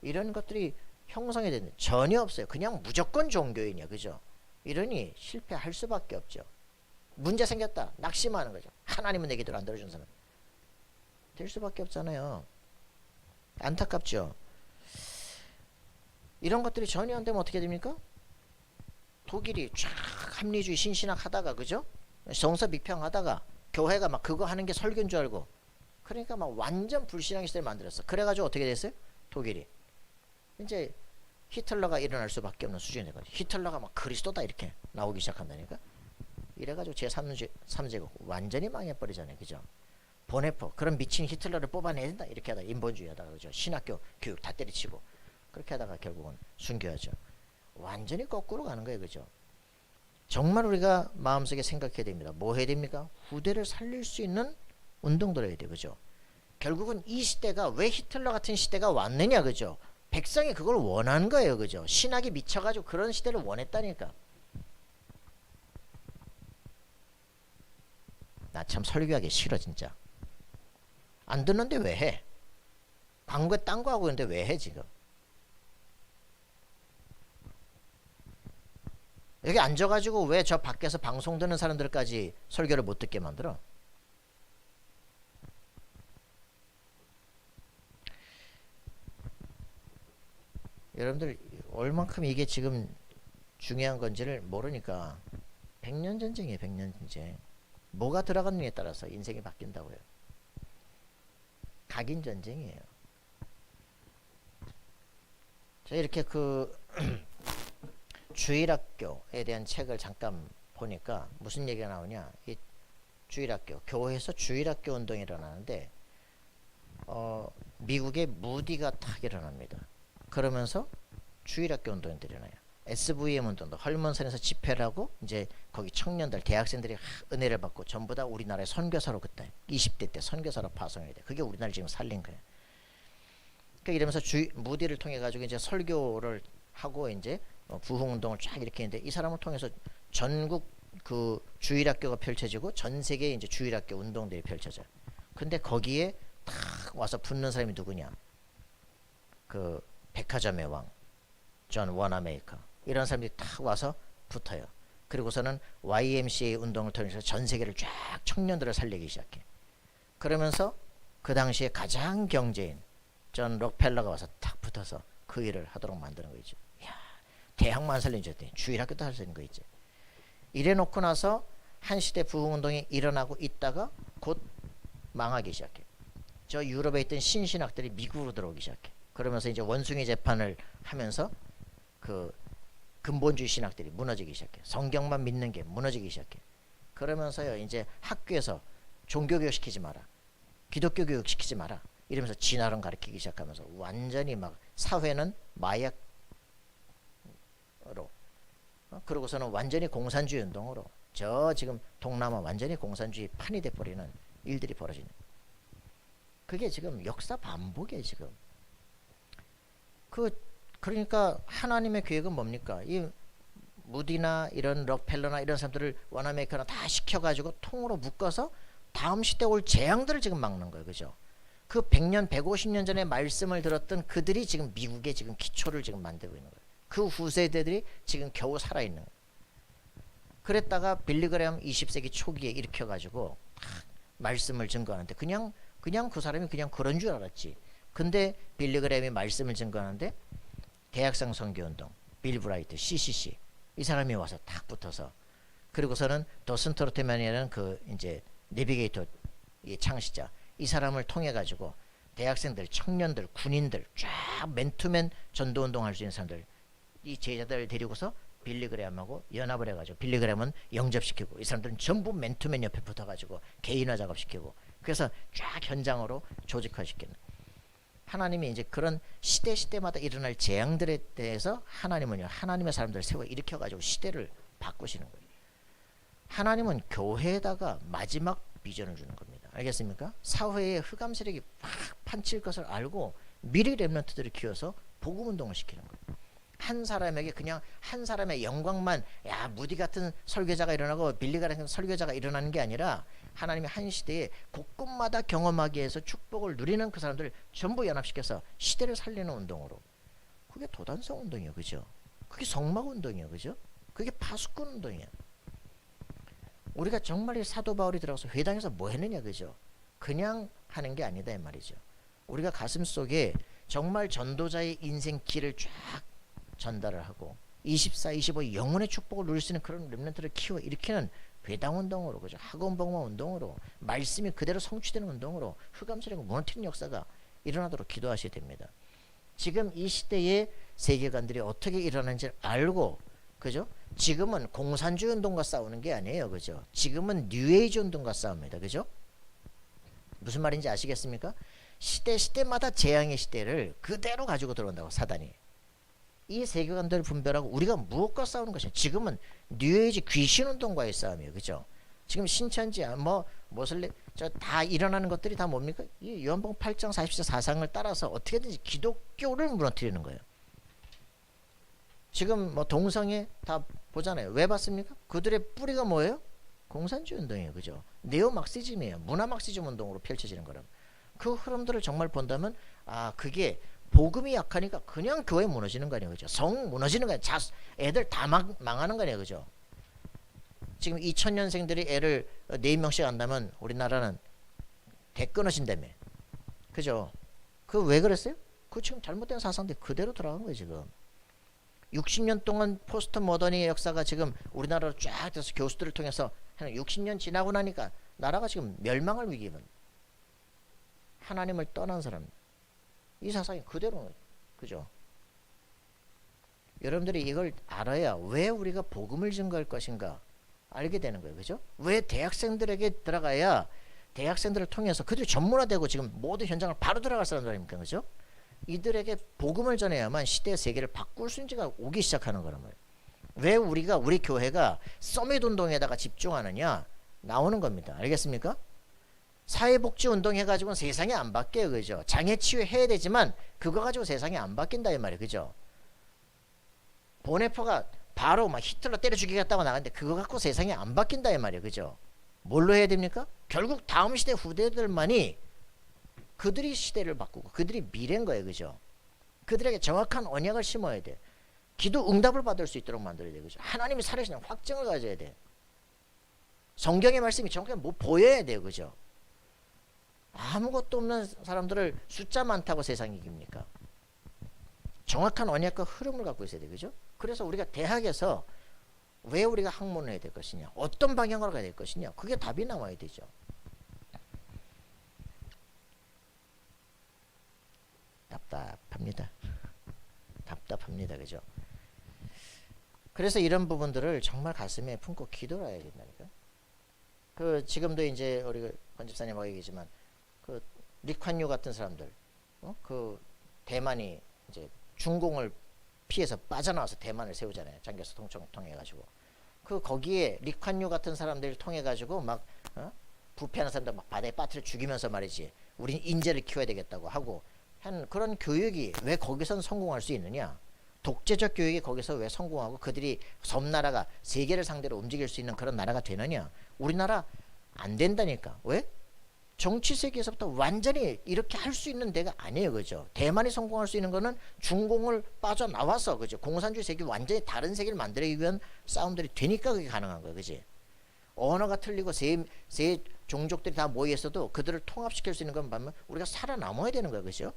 이런 것들이 형성이 되는데 전혀 없어요. 그냥 무조건 종교인이야. 그죠? 이러니 실패할 수밖에 없죠. 문제 생겼다. 낙심하는 거죠. 하나님은 내 기도를 안 들어준 사람. 될 수밖에 없잖아요. 안타깝죠? 이런 것들이 전혀 안 되면 어떻게 됩니까? 독일이 쫙 합리주의 신신학 하다가 그죠? 정서비평하다가 교회가 막 그거 하는 게 설교인 줄 알고 그러니까 막 완전 불신앙의 시대를 만들었어. 그래가지고 어떻게 됐어요? 독일이 이제 히틀러가 일어날 수밖에 없는 수준이 돼가지고 히틀러가 막 그리스도다 이렇게 나오기 시작한다니까. 이래가지고 제3제국 완전히 망해버리잖아요. 그죠? 보네포 그런 미친 히틀러를 뽑아내야 된다 이렇게 하다가 인본주의 하다가 그죠? 신학교 교육 다 때려치고 그렇게 하다가 결국은 순교하죠. 완전히 거꾸로 가는 거예요. 그죠? 정말 우리가 마음속에 생각해야 됩니다. 뭐 해야 됩니까? 후대를 살릴 수 있는 운동들을 해야 돼요. 그죠? 결국은 이 시대가 왜 히틀러 같은 시대가 왔느냐. 그죠? 백성이 그걸 원한 거예요. 그죠? 신학이 미쳐가지고 그런 시대를 원했다니까. 나 참 설교하기 싫어 진짜. 안 듣는데 왜 해? 광고에 딴 거 하고 있는데 왜 해 지금? 여기 앉아가지고 왜 저 밖에서 방송 듣는 사람들까지 설교를 못 듣게 만들어? 여러분들 얼만큼 이게 지금 중요한 건지를 모르니까 100년 전쟁이에요. 100년 전쟁. 뭐가 들어갔느냐에 따라서 인생이 바뀐다고요. 각인 전쟁이에요. 자 이렇게 그 주일학교에 대한 책을 잠깐 보니까 무슨 얘기가 나오냐. 이 주일학교, 교회에서 주일학교 운동이 일어나는데 미국의 무디가 탁 일어납니다. 그러면서 주일학교 운동들이 일어나요. SVM 운동도 헐몬산에서 집회를 하고 이제 거기 청년들, 대학생들이 은혜를 받고 전부 다 우리나라의 선교사로 그때 20대 때 선교사로 파송이 돼. 그게 우리나라를 지금 살린 거예요. 그러니까 이러면서 무디를 통해 가지고 이제 설교를 하고 이제 부흥운동을 쫙 이렇게 했는데 이 사람을 통해서 전국 그 주일학교가 펼쳐지고 전 세계에 이제 주일학교 운동들이 펼쳐져요. 근데 거기에 다 와서 붙는 사람이 누구냐? 그 백화점의 왕, 존 워너메이커 이런 사람들이 탁 와서 붙어요. 그리고서는 YMCA 운동을 통해서 전 세계를 쫙 청년들을 살리기 시작해. 그러면서 그 당시에 가장 경제인 존 록펠러가 와서 탁 붙어서 그 일을 하도록 만드는 거죠. 야, 대학만 살린 줄 알았더니 주일학교도 할 수 있는 거 있지. 이래 놓고 나서 한 시대 부흥운동이 일어나고 있다가 곧 망하기 시작해. 저 유럽에 있던 신신학들이 미국으로 들어오기 시작해. 그러면서 이제 원숭이 재판을 하면서 그 근본주의 신학들이 무너지기 시작해. 성경만 믿는 게 무너지기 시작해. 그러면서요 이제 학교에서 종교교육 시키지 마라, 기독교 교육 시키지 마라 이러면서 진화론 가르치기 시작하면서 완전히 막 사회는 마약으로 그러고서는 완전히 공산주의 운동으로 저 지금 동남아 완전히 공산주의 판이 돼버리는 일들이 벌어지는. 그게 지금 역사 반복이에요 지금. 그러니까 하나님의 계획은 뭡니까? 이 무디나 이런 록펠러나 이런 사람들을 워너메이커나 다 시켜가지고 통으로 묶어서 다음 시대 올 재앙들을 지금 막는 거예요. 그죠? 그 100년, 150년 전에 말씀을 들었던 그들이 지금 미국의 지금 기초를 지금 만들고 있는 거예요. 그 후세대들이 지금 겨우 살아있는 거예요. 그랬다가 빌리그램 20세기 초기에 일으켜가지고 말씀을 증거하는데 그냥 그 사람이 그냥 그런 줄 알았지. 근데 빌리그램이 말씀을 증거하는데 대학생 선교운동, 빌 브라이트, CCC 이 사람이 와서 딱 붙어서 그리고서는 더슨 트로트맨이라는 그 이제 내비게이터 이 창시자 이 사람을 통해 가지고 대학생들, 청년들, 군인들 쫙 맨투맨 전도운동 할 수 있는 사람들 이 제자들을 데리고서 빌리그램하고 연합을 해가지고 빌리그램은 영접시키고 이 사람들은 전부 맨투맨 옆에 붙어가지고 개인화 작업시키고 그래서 쫙 현장으로 조직화시키는. 하나님이 이제 그런 시대마다 일어날 재앙들에 대해서 하나님은요 하나님의 사람들을 세워 일으켜가지고 시대를 바꾸시는 거예요. 하나님은 교회에다가 마지막 비전을 주는 겁니다. 알겠습니까? 사회에 흑암 세력이 팍 판칠 것을 알고 미리 렘넌트들을 키워서 복음 운동을 시키는 거예요. 한 사람에게 그냥 한 사람의 영광만 야 무디 같은 설교자가 일어나고 빌리 같은 설교자가 일어나는 게 아니라 하나님이 한 시대에 곳곳마다 경험하기 위해서 축복을 누리는 그 사람들을 전부 연합시켜서 시대를 살리는 운동으로. 그게 도단성 운동이에요. 그죠? 그게 성막 운동이에요. 그죠? 그게 파수꾼 운동이에요. 우리가 정말 이 사도 바울이 들어가서 회당에서 뭐 했느냐. 그죠? 그냥 하는 게 아니다 이 말이죠. 우리가 가슴 속에 정말 전도자의 인생 길을 쫙 전달을 하고 24, 25 영혼의 축복을 누릴 수 있는 그런 렘넌트를 키워 일으키는 회당 운동으로, 그죠? 학원 복음화 운동으로, 말씀이 그대로 성취되는 운동으로 흑암세력을 무너뜨리는 역사가 일어나도록 기도하셔야 됩니다. 지금 이 시대의 세계관들이 어떻게 일어나는지를 알고, 그죠? 지금은 공산주의 운동과 싸우는 게 아니에요, 그죠? 지금은 뉴에이지 운동과 싸웁니다, 그죠? 무슨 말인지 아시겠습니까? 시대마다 재앙의 시대를 그대로 가지고 들어온다고 사단이. 이 세계관들을 분별하고 우리가 무엇과 싸우는 것이냐. 지금은 뉴에이지 귀신운동과의 싸움이에요. 그죠? 지금 신천지 모슬렘 다 일어나는 것들이 다 뭡니까? 이 요한복음 8장 40절 사상을 따라서 어떻게든지 기독교를 무너뜨리는 거예요. 지금 동성애 다 보잖아요. 왜 봤습니까? 그들의 뿌리가 뭐예요? 공산주의 운동이에요. 그죠? 네오막시즘이에요. 문화막시즘 운동으로 펼쳐지는 거라. 그 흐름들을 정말 본다면 그게 복음이 약하니까 그냥 교회 무너지는 거 아니에요. 그죠? 성 무너지는 거 아니에요. 애들 다 망하는 거 아니에요. 그죠? 지금 2000년생들이 애를 4명씩 한다면 우리나라는 대 끊어진다며. 그죠? 그 왜 그랬어요? 그 지금 잘못된 사상들이 그대로 들어간 거예요. 지금 60년 동안 포스트 모더니의 역사가 지금 우리나라로 쫙 돼서 교수들을 통해서 한 60년 지나고 나니까 나라가 지금 멸망할 위기면 하나님을 떠난 사람 이 사상이 그대로, 그죠? 여러분들이 이걸 알아야 왜 우리가 복음을 증거할 것인가 알게 되는 거예요. 그죠? 왜 대학생들에게 들어가야 대학생들을 통해서 그들이 전문화되고 지금 모든 현장을 바로 들어갈 사람들 아닙니까? 그죠? 이들에게 복음을 전해야만 시대의 세계를 바꿀 수 있는지가 오기 시작하는 거란 말이에요. 왜 우리 교회가 서밋 운동에다가 집중하느냐 나오는 겁니다. 알겠습니까? 사회복지 운동 해가지고는 세상이 안 바뀌어요. 그죠? 장애 치유해야 되지만 그거 가지고 세상이 안 바뀐다 이 말이에요. 그죠? 보네퍼가 바로 막 히틀러 때려 죽이겠다고 나갔는데 그거 갖고 세상이 안 바뀐다 이 말이에요. 그죠? 뭘로 해야 됩니까? 결국 다음 시대 후대들만이 그들이 시대를 바꾸고 그들이 미래인 거예요. 그죠? 그들에게 정확한 언약을 심어야 돼. 기도 응답을 받을 수 있도록 만들어야 돼. 그죠? 하나님이 살아계시는 확증을 가져야 돼. 성경의 말씀이 정확하게 뭐 보여야 돼요. 그죠? 아무것도 없는 사람들을 숫자 많다고 세상이 이깁니까? 정확한 언약과 흐름을 갖고 있어야 돼. 그죠? 그래서 우리가 대학에서 왜 우리가 학문을 해야 될 것이냐, 어떤 방향으로 가야 될 것이냐, 그게 답이 나와야 되죠. 답답합니다. 답답합니다. 그죠? 그래서 이런 부분들을 정말 가슴에 품고 기도를 해야 된다니까. 그 지금도 이제 우리 권 집사님하고 얘기지만 그 리콴유 같은 사람들, 그 대만이 이제 중공을 피해서 빠져나와서 대만을 세우잖아요. 장교수 통청 통해 가지고 그 거기에 리콴유 같은 사람들 통해 가지고 막 부패하는 사람들 막 바다에 빠뜨려 죽이면서 말이지. 우린 인재를 키워야 되겠다고 하고 한 그런 교육이 왜 거기선 성공할 수 있느냐? 독재적 교육이 거기서 왜 성공하고 그들이 섬나라가 세계를 상대로 움직일 수 있는 그런 나라가 되느냐? 우리나라 안 된다니까. 왜? 정치 세계에서부터 완전히 이렇게 할 수 있는 데가 아니에요. 그죠? 대만이 성공할 수 있는 거는 중공을 빠져나와서, 그죠? 공산주의 세계 완전히 다른 세계를 만들기 위한 싸움들이 되니까 그게 가능한 거예요. 그지? 언어가 틀리고 세 종족들이 다 모여 있어도 그들을 통합시킬 수 있는 건 보면 우리가 살아남아야 되는 거예요. 그죠?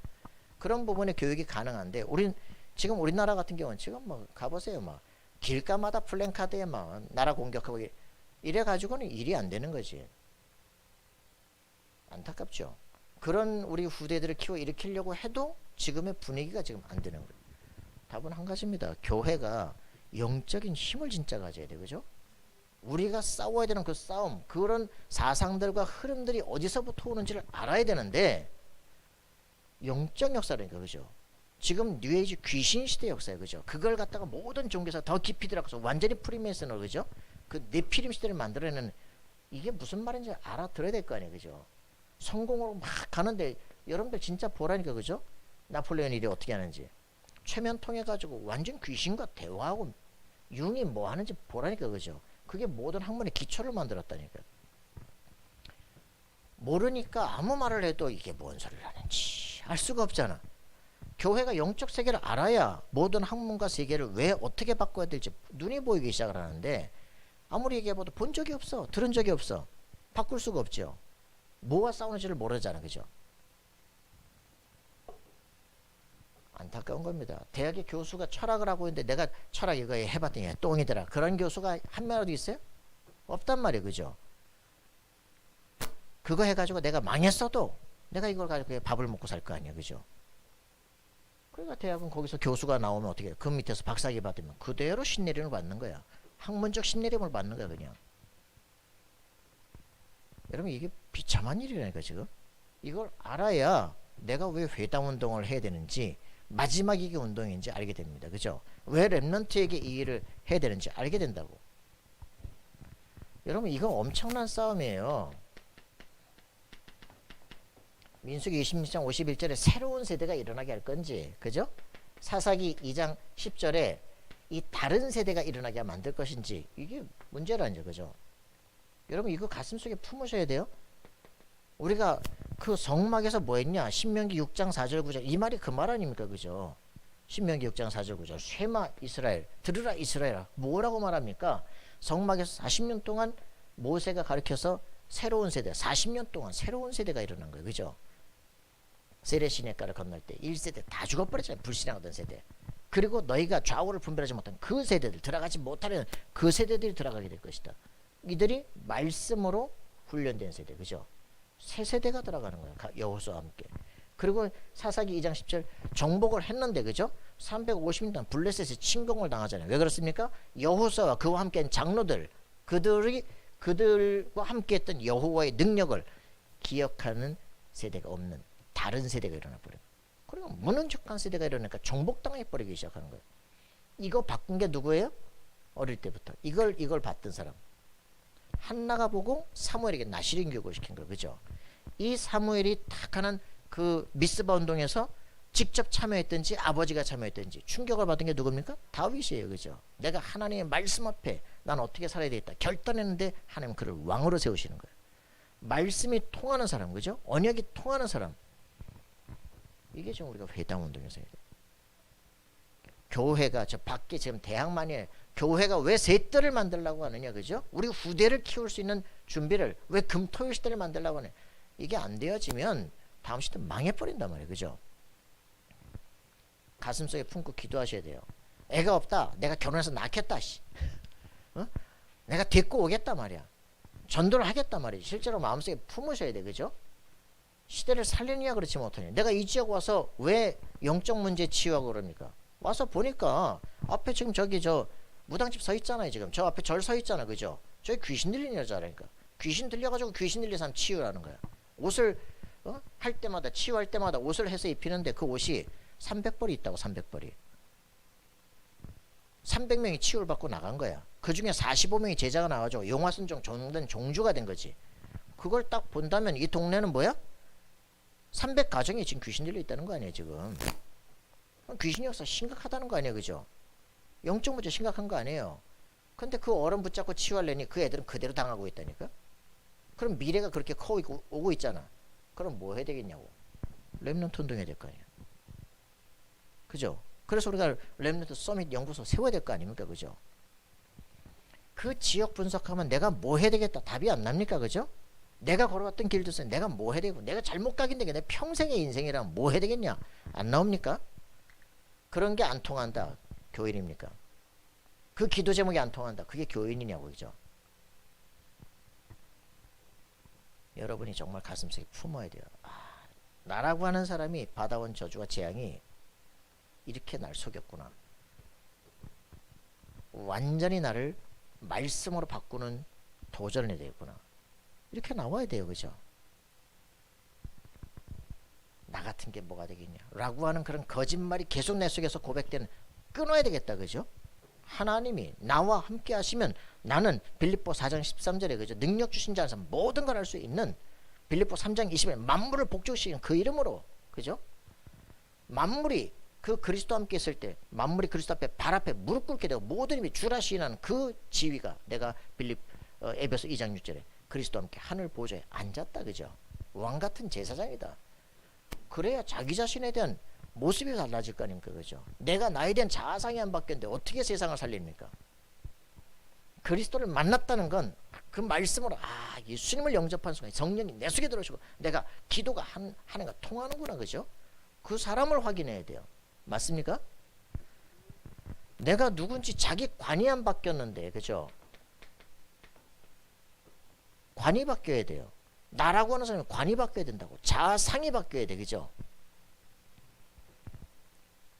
그런 부분에 교육이 가능한데 우린 지금 우리나라 같은 경우는 지금 뭐 가보세요. 막 길가마다 플랜카드에 막 나라 공격하고 이래 가지고는 일이 안 되는 거지. 안타깝죠. 그런 우리 후대들을 키워 일으키려고 해도 지금의 분위기가 지금 안 되는 거예요. 답은 한 가지입니다. 교회가 영적인 힘을 진짜 가져야 돼요. 그죠? 우리가 싸워야 되는 그 싸움, 그런 사상들과 흐름들이 어디서부터 오는지를 알아야 되는데 영적 역사라니까. 그죠? 지금 뉴에이지 귀신 시대 역사예요. 그죠? 그걸 갖다가 모든 종교에서 더 깊이 들어가서 완전히 프리메이슨으로, 그죠? 그 네피림 시대를 만들어내는, 이게 무슨 말인지 알아들어야 될 거 아니에요. 그죠? 성공으로 막 가는데 여러분들 진짜 보라니까. 그죠? 나폴레옹 일이 어떻게 하는지 최면 통해 가지고 완전 귀신과 대화하고 융이 뭐 하는지 보라니까. 그죠? 그게 모든 학문의 기초를 만들었다니까. 모르니까 아무 말을 해도 이게 뭔 소리를 하는지 알 수가 없잖아. 교회가 영적 세계를 알아야 모든 학문과 세계를 왜 어떻게 바꿔야 될지 눈이 보이기 시작을 하는데 아무리 얘기해봐도 본 적이 없어. 들은 적이 없어. 바꿀 수가 없죠. 뭐가 싸우는지를 모르잖아. 그죠? 안타까운 겁니다. 대학의 교수가 철학을 하고 있는데 내가 철학 이거 해봤더니 똥이더라. 그런 교수가 한 명이라도 있어요? 없단 말이에요. 그죠? 그거 해가지고 내가 망했어도 내가 이걸 가지고 밥을 먹고 살 거 아니야. 그죠? 그러니까 대학은 거기서 교수가 나오면 어떻게 해? 그 밑에서 박사학위 받으면 그대로 신내림을 받는 거야. 학문적 신내림을 받는 거야. 그냥. 여러분 이게 비참한 일이라니까 지금. 이걸 알아야 내가 왜 회담 운동을 해야 되는지, 마지막 이게 운동인지 알게 됩니다. 그죠? 왜 렘넌트에게 이 일을 해야 되는지 알게 된다고. 여러분 이거 엄청난 싸움이에요. 민수기 26장 51절에 새로운 세대가 일어나게 할 건지, 그죠? 사사기 2장 10절에 이 다른 세대가 일어나게 만들 것인지, 이게 문제라니죠. 그죠? 여러분 이거 가슴속에 품으셔야 돼요. 우리가 그 성막에서 뭐 했냐? 신명기 6장 4절 9절 이 말이 그 말 아닙니까? 그죠? 신명기 6장 4절 9절 쉐마 이스라엘, 들으라 이스라엘아. 뭐라고 말합니까? 성막에서 40년 동안 모세가 가르쳐서 새로운 세대, 40년 동안 새로운 세대가 일어난 거예요. 그죠? 세례 시내가를 건널 때 1세대 다 죽어버렸잖아요. 불신앙하던 세대. 그리고 너희가 좌우를 분별하지 못한 그 세대들, 들어가지 못하는 그 세대들이 들어가게 될 것이다. 이들이 말씀으로 훈련된 세대. 그죠? 새 세대가 들어가는 거예요. 여호수아와 함께. 그리고 사사기 2장 10절 정복을 했는데, 그죠? 350년 동안 블레셋에 침공을 당하잖아요. 왜 그렇습니까? 여호수아와 그와 함께한 장로들, 그들과 함께했던 여호와의 능력을 기억하는 세대가 없는 다른 세대가 일어나 버려요. 그리고 무능력한 세대가 일어나니까 정복당해 버리기 시작하는 거예요. 이거 바꾼 게 누구예요? 어릴 때부터 이걸 봤던 사람. 한나가 보고 사무엘에게 나시린 교육을 시킨 거예요. 그죠? 이 사무엘이 딱 하는 그 미스바 운동에서 직접 참여했든지 아버지가 참여했든지 충격을 받은 게 누굽니까? 다윗이에요. 그죠? 내가 하나님의 말씀 앞에 난 어떻게 살아야 되겠다 결단했는데 하나님 그를 왕으로 세우시는 거예요. 말씀이 통하는 사람, 그죠? 언약이 통하는 사람. 이게 지금 우리가 회당 운동에서 해야 돼. 교회가 저 밖에 지금 대학만이 교회가 왜 셋들을 만들려고 하느냐, 그죠? 우리 후대를 키울 수 있는 준비를 왜 금토일 시대를 만들려고 하느냐. 이게 안 되어지면 다음 시대 망해버린단 말이에요, 그죠? 가슴속에 품고 기도하셔야 돼요. 애가 없다, 내가 결혼해서 낳겠다, 씨. 어? 내가 데리고 오겠다 말이야. 전도를 하겠다 말이지. 실제로 마음속에 품으셔야 돼, 그죠? 시대를 살리느냐 그렇지 못하냐. 내가 이 지역 와서 왜 영적 문제 치유하고 그럽니까? 와서 보니까 앞에 지금 저기 저 무당집 서 있잖아요. 지금 저 앞에 절 서 있잖아, 그죠? 저기 귀신 들리는 여자라니까. 귀신 들려가지고 귀신 들린 사람 치유라는 거야. 옷을 할 때마다 치유할 때마다 옷을 해서 입히는데 그 옷이 300벌이 있다고. 300벌이 300명이 치유를 받고 나간 거야. 그 중에 45명이 제자가 나와가지고 용화순종 종된 종주가 된 거지. 그걸 딱 본다면 이 동네는 뭐야? 300가정이 지금 귀신 들려 있다는 거 아니에요, 지금. 귀신 역사 심각하다는 거 아니에요, 그죠? 영적 문제 심각한 거 아니에요. 근데 그 어른 붙잡고 치유하려니 그 애들은 그대로 당하고 있다니까. 그럼 미래가 그렇게 커 오고 있잖아. 그럼 뭐 해야 되겠냐고. 렘넌트 운동해야 될 거 아니야, 그죠? 그래서 우리가 렘넌트 서밋 연구소 세워야 될 거 아닙니까, 그죠? 그 지역 분석하면 내가 뭐 해야 되겠다 답이 안 납니까, 그죠? 내가 걸어왔던 길도 있어요. 내가 뭐 해야 되고, 내가 잘못 가긴데 내 평생의 인생이랑 뭐 해야 되겠냐, 안 나옵니까? 그런 게 안 통한다, 교인입니까? 그 기도 제목이 안 통한다, 그게 교인이냐고, 그죠? 여러분이 정말 가슴속에 품어야 돼요. 나라고 하는 사람이 받아온 저주와 재앙이 이렇게 날 속였구나. 완전히 나를 말씀으로 바꾸는 도전을 해야 되겠구나. 이렇게 나와야 돼요, 그죠? 나 같은 게 뭐가 되겠냐 라고 하는 그런 거짓말이 계속 내 속에서 고백되는, 끊어야 되겠다, 그죠? 하나님이 나와 함께 하시면 나는 빌립보 4장 13절에 그죠? 능력 주신 자 안에서 모든 걸 할 수 있는, 빌립보 3장 20에 만물을 복종시키는 그 이름으로, 그죠? 만물이 그 그리스도 함께 있을 때 만물이 그리스도 앞에 발 앞에 무릎 꿇게 되고 모든 힘이 주라 시인하는 그 지위가, 내가 에베소 2장 6절에 그리스도 함께 하늘 보좌에 앉았다, 그죠? 왕같은 제사장이다. 그래야 자기 자신에 대한 모습이 달라질 거 아닙니까, 그죠? 내가 나에 대한 자아상이 안 바뀌었는데 어떻게 세상을 살립니까? 그리스도를 만났다는 건 그 말씀으로 예수님을 영접한 순간 성령이 내 속에 들어오시고 내가 기도가 하나가 통하는구나, 그죠? 그 사람을 확인해야 돼요. 맞습니까? 내가 누군지 자기 관이 안 바뀌었는데, 그죠? 관이 바뀌어야 돼요. 나라고 하는 사람이 관이 바뀌어야 된다고. 자상이 바뀌어야 돼, 그죠?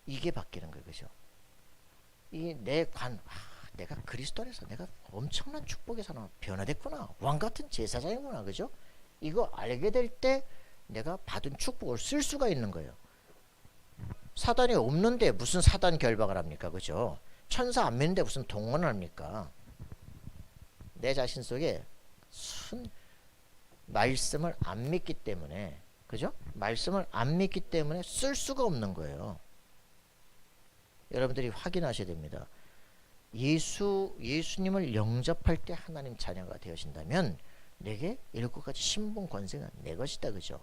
이게 바뀌는 거예요, 그죠? 이 내 관, 내가 그리스도 안에서 내가 엄청난 축복에서 변화됐구나, 왕같은 제사장이구나, 그죠? 이거 알게 될 때 내가 받은 축복을 쓸 수가 있는 거예요. 사단이 없는데 무슨 사단 결박을 합니까, 그죠? 천사 안 믿는데 무슨 동원을 합니까? 내 자신 속에 말씀을 안 믿기 때문에, 그죠? 말씀을 안 믿기 때문에 쓸 수가 없는 거예요. 여러분들이 확인하셔야 됩니다. 예수님을 영접할 때 하나님 자녀가 되어진다면 내게 7가지 신분 권세가 내 것이다, 그죠?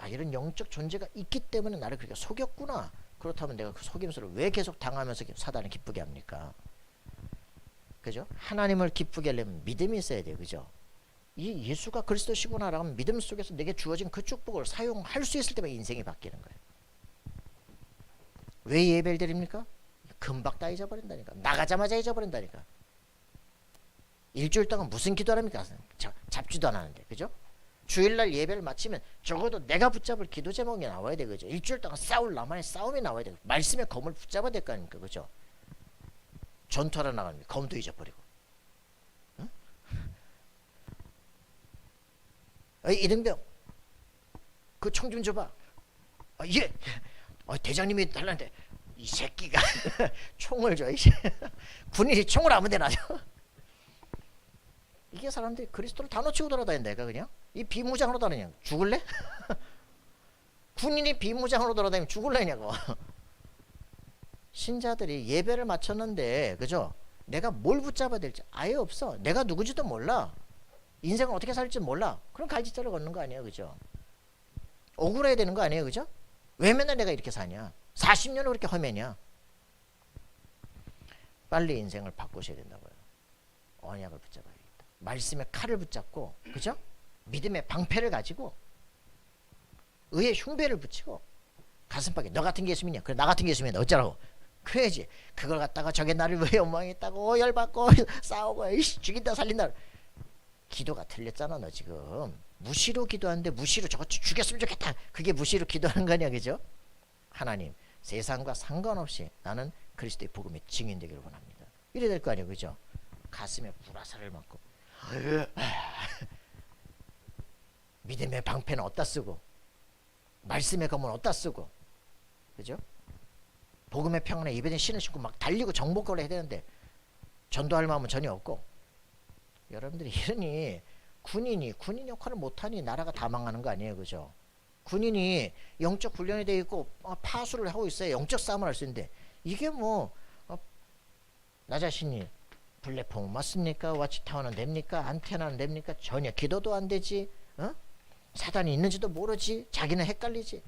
이런 영적 존재가 있기 때문에 나를 그렇게 속였구나. 그렇다면 내가 그 속임수를 왜 계속 당하면서 사단을 기쁘게 합니까? 그죠? 하나님을 기쁘게 하려면 믿음이 있어야 돼요, 그죠? 이 예수가 그리스도시구나라고 하면 믿음 속에서 내게 주어진 그 축복을 사용할 수 있을 때만 인생이 바뀌는 거예요. 왜 예배를 드립니까? 금방 다 잊어버린다니까. 나가자마자 잊어버린다니까. 일주일 동안 무슨 기도를 합니까? 잡지도 않았는데, 그죠? 주일날 예배를 마치면 적어도 내가 붙잡을 기도 제목이 나와야 돼, 그죠? 일주일 동안 싸울 나만의 싸움이 나와야 돼. 말씀의 검을 붙잡아야 될 거 아닙니까, 그죠? 전투하러 나가면 검도 잊어버리고. 응? 이등병, 그 총 좀 줘봐. 예. 대장님이 달라는데 이 새끼가 총을 줘. 군인이 총을 아무 데나 줘. 이게 사람들이 그리스도를 다 놓치고 돌아다닌다, 얘가 그냥. 이 비무장으로 다니냐, 죽을래? 군인이 비무장으로 돌아다니면 죽을래냐고. 신자들이 예배를 마쳤는데, 그죠? 내가 뭘 붙잡아야 될지 아예 없어. 내가 누구지도 몰라. 인생을 어떻게 살지 몰라. 그럼 갈짓자를 걷는 거 아니에요, 그죠? 억울해야 되는 거 아니에요, 그죠? 왜 맨날 내가 이렇게 사냐? 40년을 그렇게 험해냐? 빨리 인생을 바꾸셔야 된다고요. 언약을 붙잡아야겠다. 말씀의 칼을 붙잡고, 그죠? 믿음의 방패를 가지고 의의 흉배를 붙이고 가슴팍에 너 같은 게 예수 믿냐? 그래 나 같은 게 예수 믿냐? 어쩌라고? 그래야지. 그걸 갖다가 저게 나를 왜 원망했다고 열받고 싸우고 이씨 죽인다 살린다. 기도가 틀렸잖아 너 지금. 무시로 기도하는데 무시로 저거 죽였으면 좋겠다. 그게 무시로 기도하는 거냐 그죠? 하나님 세상과 상관없이 나는 그리스도의 복음의 증인 되기를 원합니다. 이래야 될 거 아니에요 그죠? 가슴에 불화살을 맞고 믿음의 방패는 어디다 쓰고 말씀의 검은 어디다 쓰고 그죠? 복음의 평안에 입에 든 신을 신고 막 달리고 정복을 해야 되는데 전도할 마음은 전혀 없고 여러분들이 이러니 군인 역할을 못하니 나라가 다 망하는 거 아니에요 그죠? 군인이 영적 훈련이 되어 있고 파수를 하고 있어요. 영적 싸움을 할 수 있는데 이게 뭐 나 자신이 플랫폼 맞습니까? 와치타워는 됩니까? 안테나는 됩니까? 전혀 기도도 안 되지. 사단이 있는지도 모르지. 자기는 헷갈리지.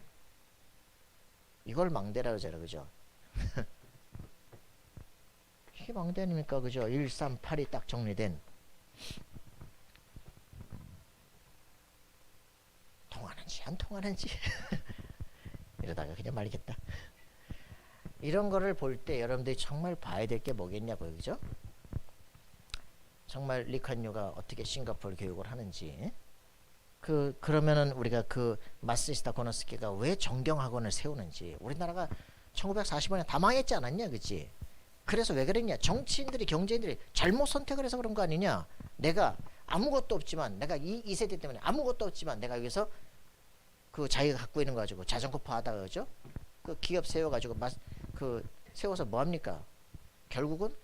이걸 망대라 그러잖아 그죠? 이게 망대 아닙니까 그죠? 138이 딱 정리된 통하는지 안 통하는지 이러다가 그냥 말겠다. 이런 거를 볼 때 여러분들이 정말 봐야 될 게 뭐겠냐고요 그죠? 정말 리칸유가 어떻게 싱가포르 교육을 하는지 그러면은 우리가 그 마스시타 고노스키가 왜 정경학원을 세우는지 우리나라가 1945년에 다 망했지 않았냐 그치? 그래서 왜 그랬냐? 정치인들이 경제인들이 잘못 선택을 해서 그런 거 아니냐? 내가 아무것도 없지만 내가 이 세대 때문에 아무것도 없지만 내가 여기서 그 자기가 갖고 있는 거 가지고 자전거 파하다가 그죠? 그 기업 세워가지고 세워서 뭐합니까? 결국은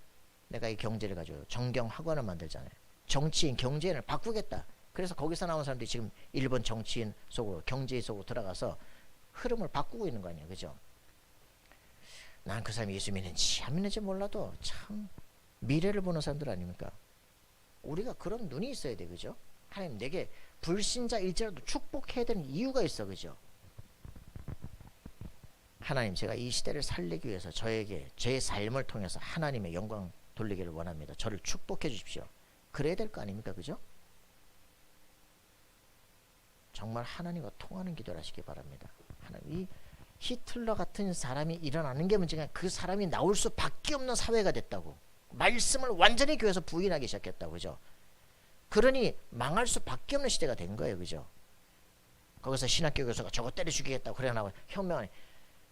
내가 이 경제를 가지고 정경학원을 만들잖아요. 정치인 경제인을 바꾸겠다. 그래서 거기서 나온 사람들이 지금 일본 정치인 속으로 경제 속으로 들어가서 흐름을 바꾸고 있는 거 아니에요 그죠? 난 그 사람이 예수 믿는지 안 믿는지 몰라도 참 미래를 보는 사람들 아닙니까? 우리가 그런 눈이 있어야 돼 그죠? 하나님 내게 불신자일지라도 축복해야 되는 이유가 있어 그죠? 하나님 제가 이 시대를 살리기 위해서 저에게 제 삶을 통해서 하나님의 영광 돌리기를 원합니다. 저를 축복해 주십시오. 그래야 될 거 아닙니까 그죠? 정말 하나님과 통하는 기도를 하시기 바랍니다. 하나님 이 히틀러 같은 사람이 일어나는 게 문제가 그 사람이 나올 수밖에 없는 사회가 됐다고. 말씀을 완전히 교회에서 부인하기 시작했다고 그죠? 그러니 망할 수밖에 없는 시대가 된 거예요 그죠? 거기서 신학교 교수가 저거 때려 죽이겠다고 그래 나와 혁명하니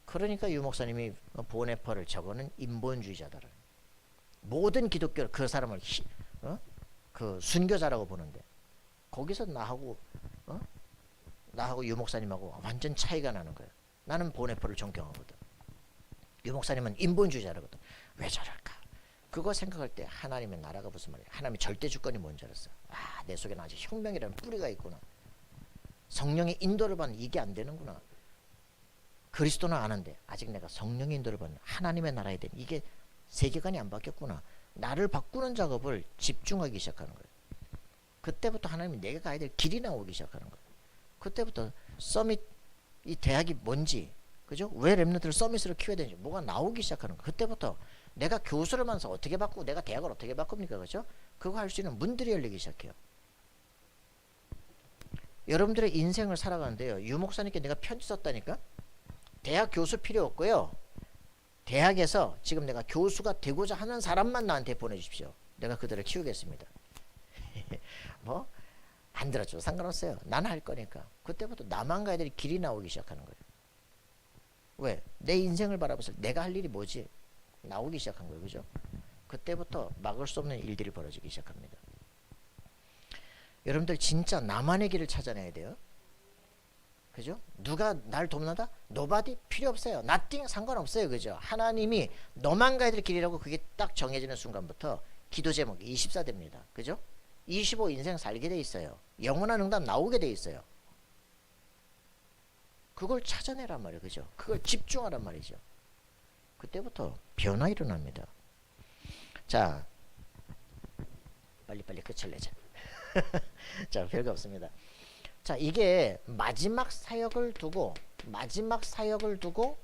그러니까 유 목사님이 보네퍼를 저거는 인본주의자다라. 모든 기독교 그 사람을 그 순교자라고 보는데 거기서 나하고 유 목사님하고 완전 차이가 나는 거예요. 나는 보네퍼를 존경하거든. 유 목사님은 인본주의자라거든. 왜 저럴까? 그거 생각할 때 하나님의 나라가 무슨 말이야? 하나님의 절대 주권이 뭔지 알았어. 내 속에는 아직 혁명이라는 뿌리가 있구나. 성령의 인도를 받는 이게 안 되는구나. 그리스도는 아는데 아직 내가 성령의 인도를 받는 하나님의 나라에 대한 이게 세계관이 안 바뀌었구나. 나를 바꾸는 작업을 집중하기 시작하는 거예요. 그때부터 하나님이 내가 가야 될 길이 나오기 시작하는 거예요. 그때부터 서밋 이 대학이 뭔지 그죠? 왜 렘넌트를 서밋으로 키워야 되는지 뭐가 나오기 시작하는 거예요. 그때부터 내가 교수를 만나서 어떻게 바꾸고 내가 대학을 어떻게 바꿉니까 그죠? 그거 할 수 있는 문들이 열리기 시작해요. 여러분들의 인생을 살아가는데요. 유 목사님께 내가 편지 썼다니까? 대학 교수 필요 없고요. 대학에서 지금 내가 교수가 되고자 하는 사람만 나한테 보내주십시오. 내가 그들을 키우겠습니다. 뭐? 안 들어줘도 상관없어요. 나는 할 거니까. 그때부터 나만 가야 될 길이 나오기 시작하는 거예요. 왜? 내 인생을 바라보면서 내가 할 일이 뭐지? 나오기 시작한 거예요. 그죠? 그때부터 막을 수 없는 일들이 벌어지기 시작합니다. 여러분들 진짜 나만의 길을 찾아내야 돼요. 그죠? 누가 날 돕는다? nobody 필요 없어요. nothing 상관없어요. 그죠? 하나님이 너만 가야 될 길이라고 그게 딱 정해지는 순간부터 기도 제목이 24 됩니다. 그죠? 25 인생 살게 돼 있어요. 영원한 응답 나오게 돼 있어요. 그걸 찾아내란 말이에요. 그죠? 그걸 집중하란 말이죠. 그때부터 변화 일어납니다. 자, 빨리빨리 끝을 내자. 자, 별거 없습니다. 자, 이게 마지막 사역을 두고 마지막 사역을 두고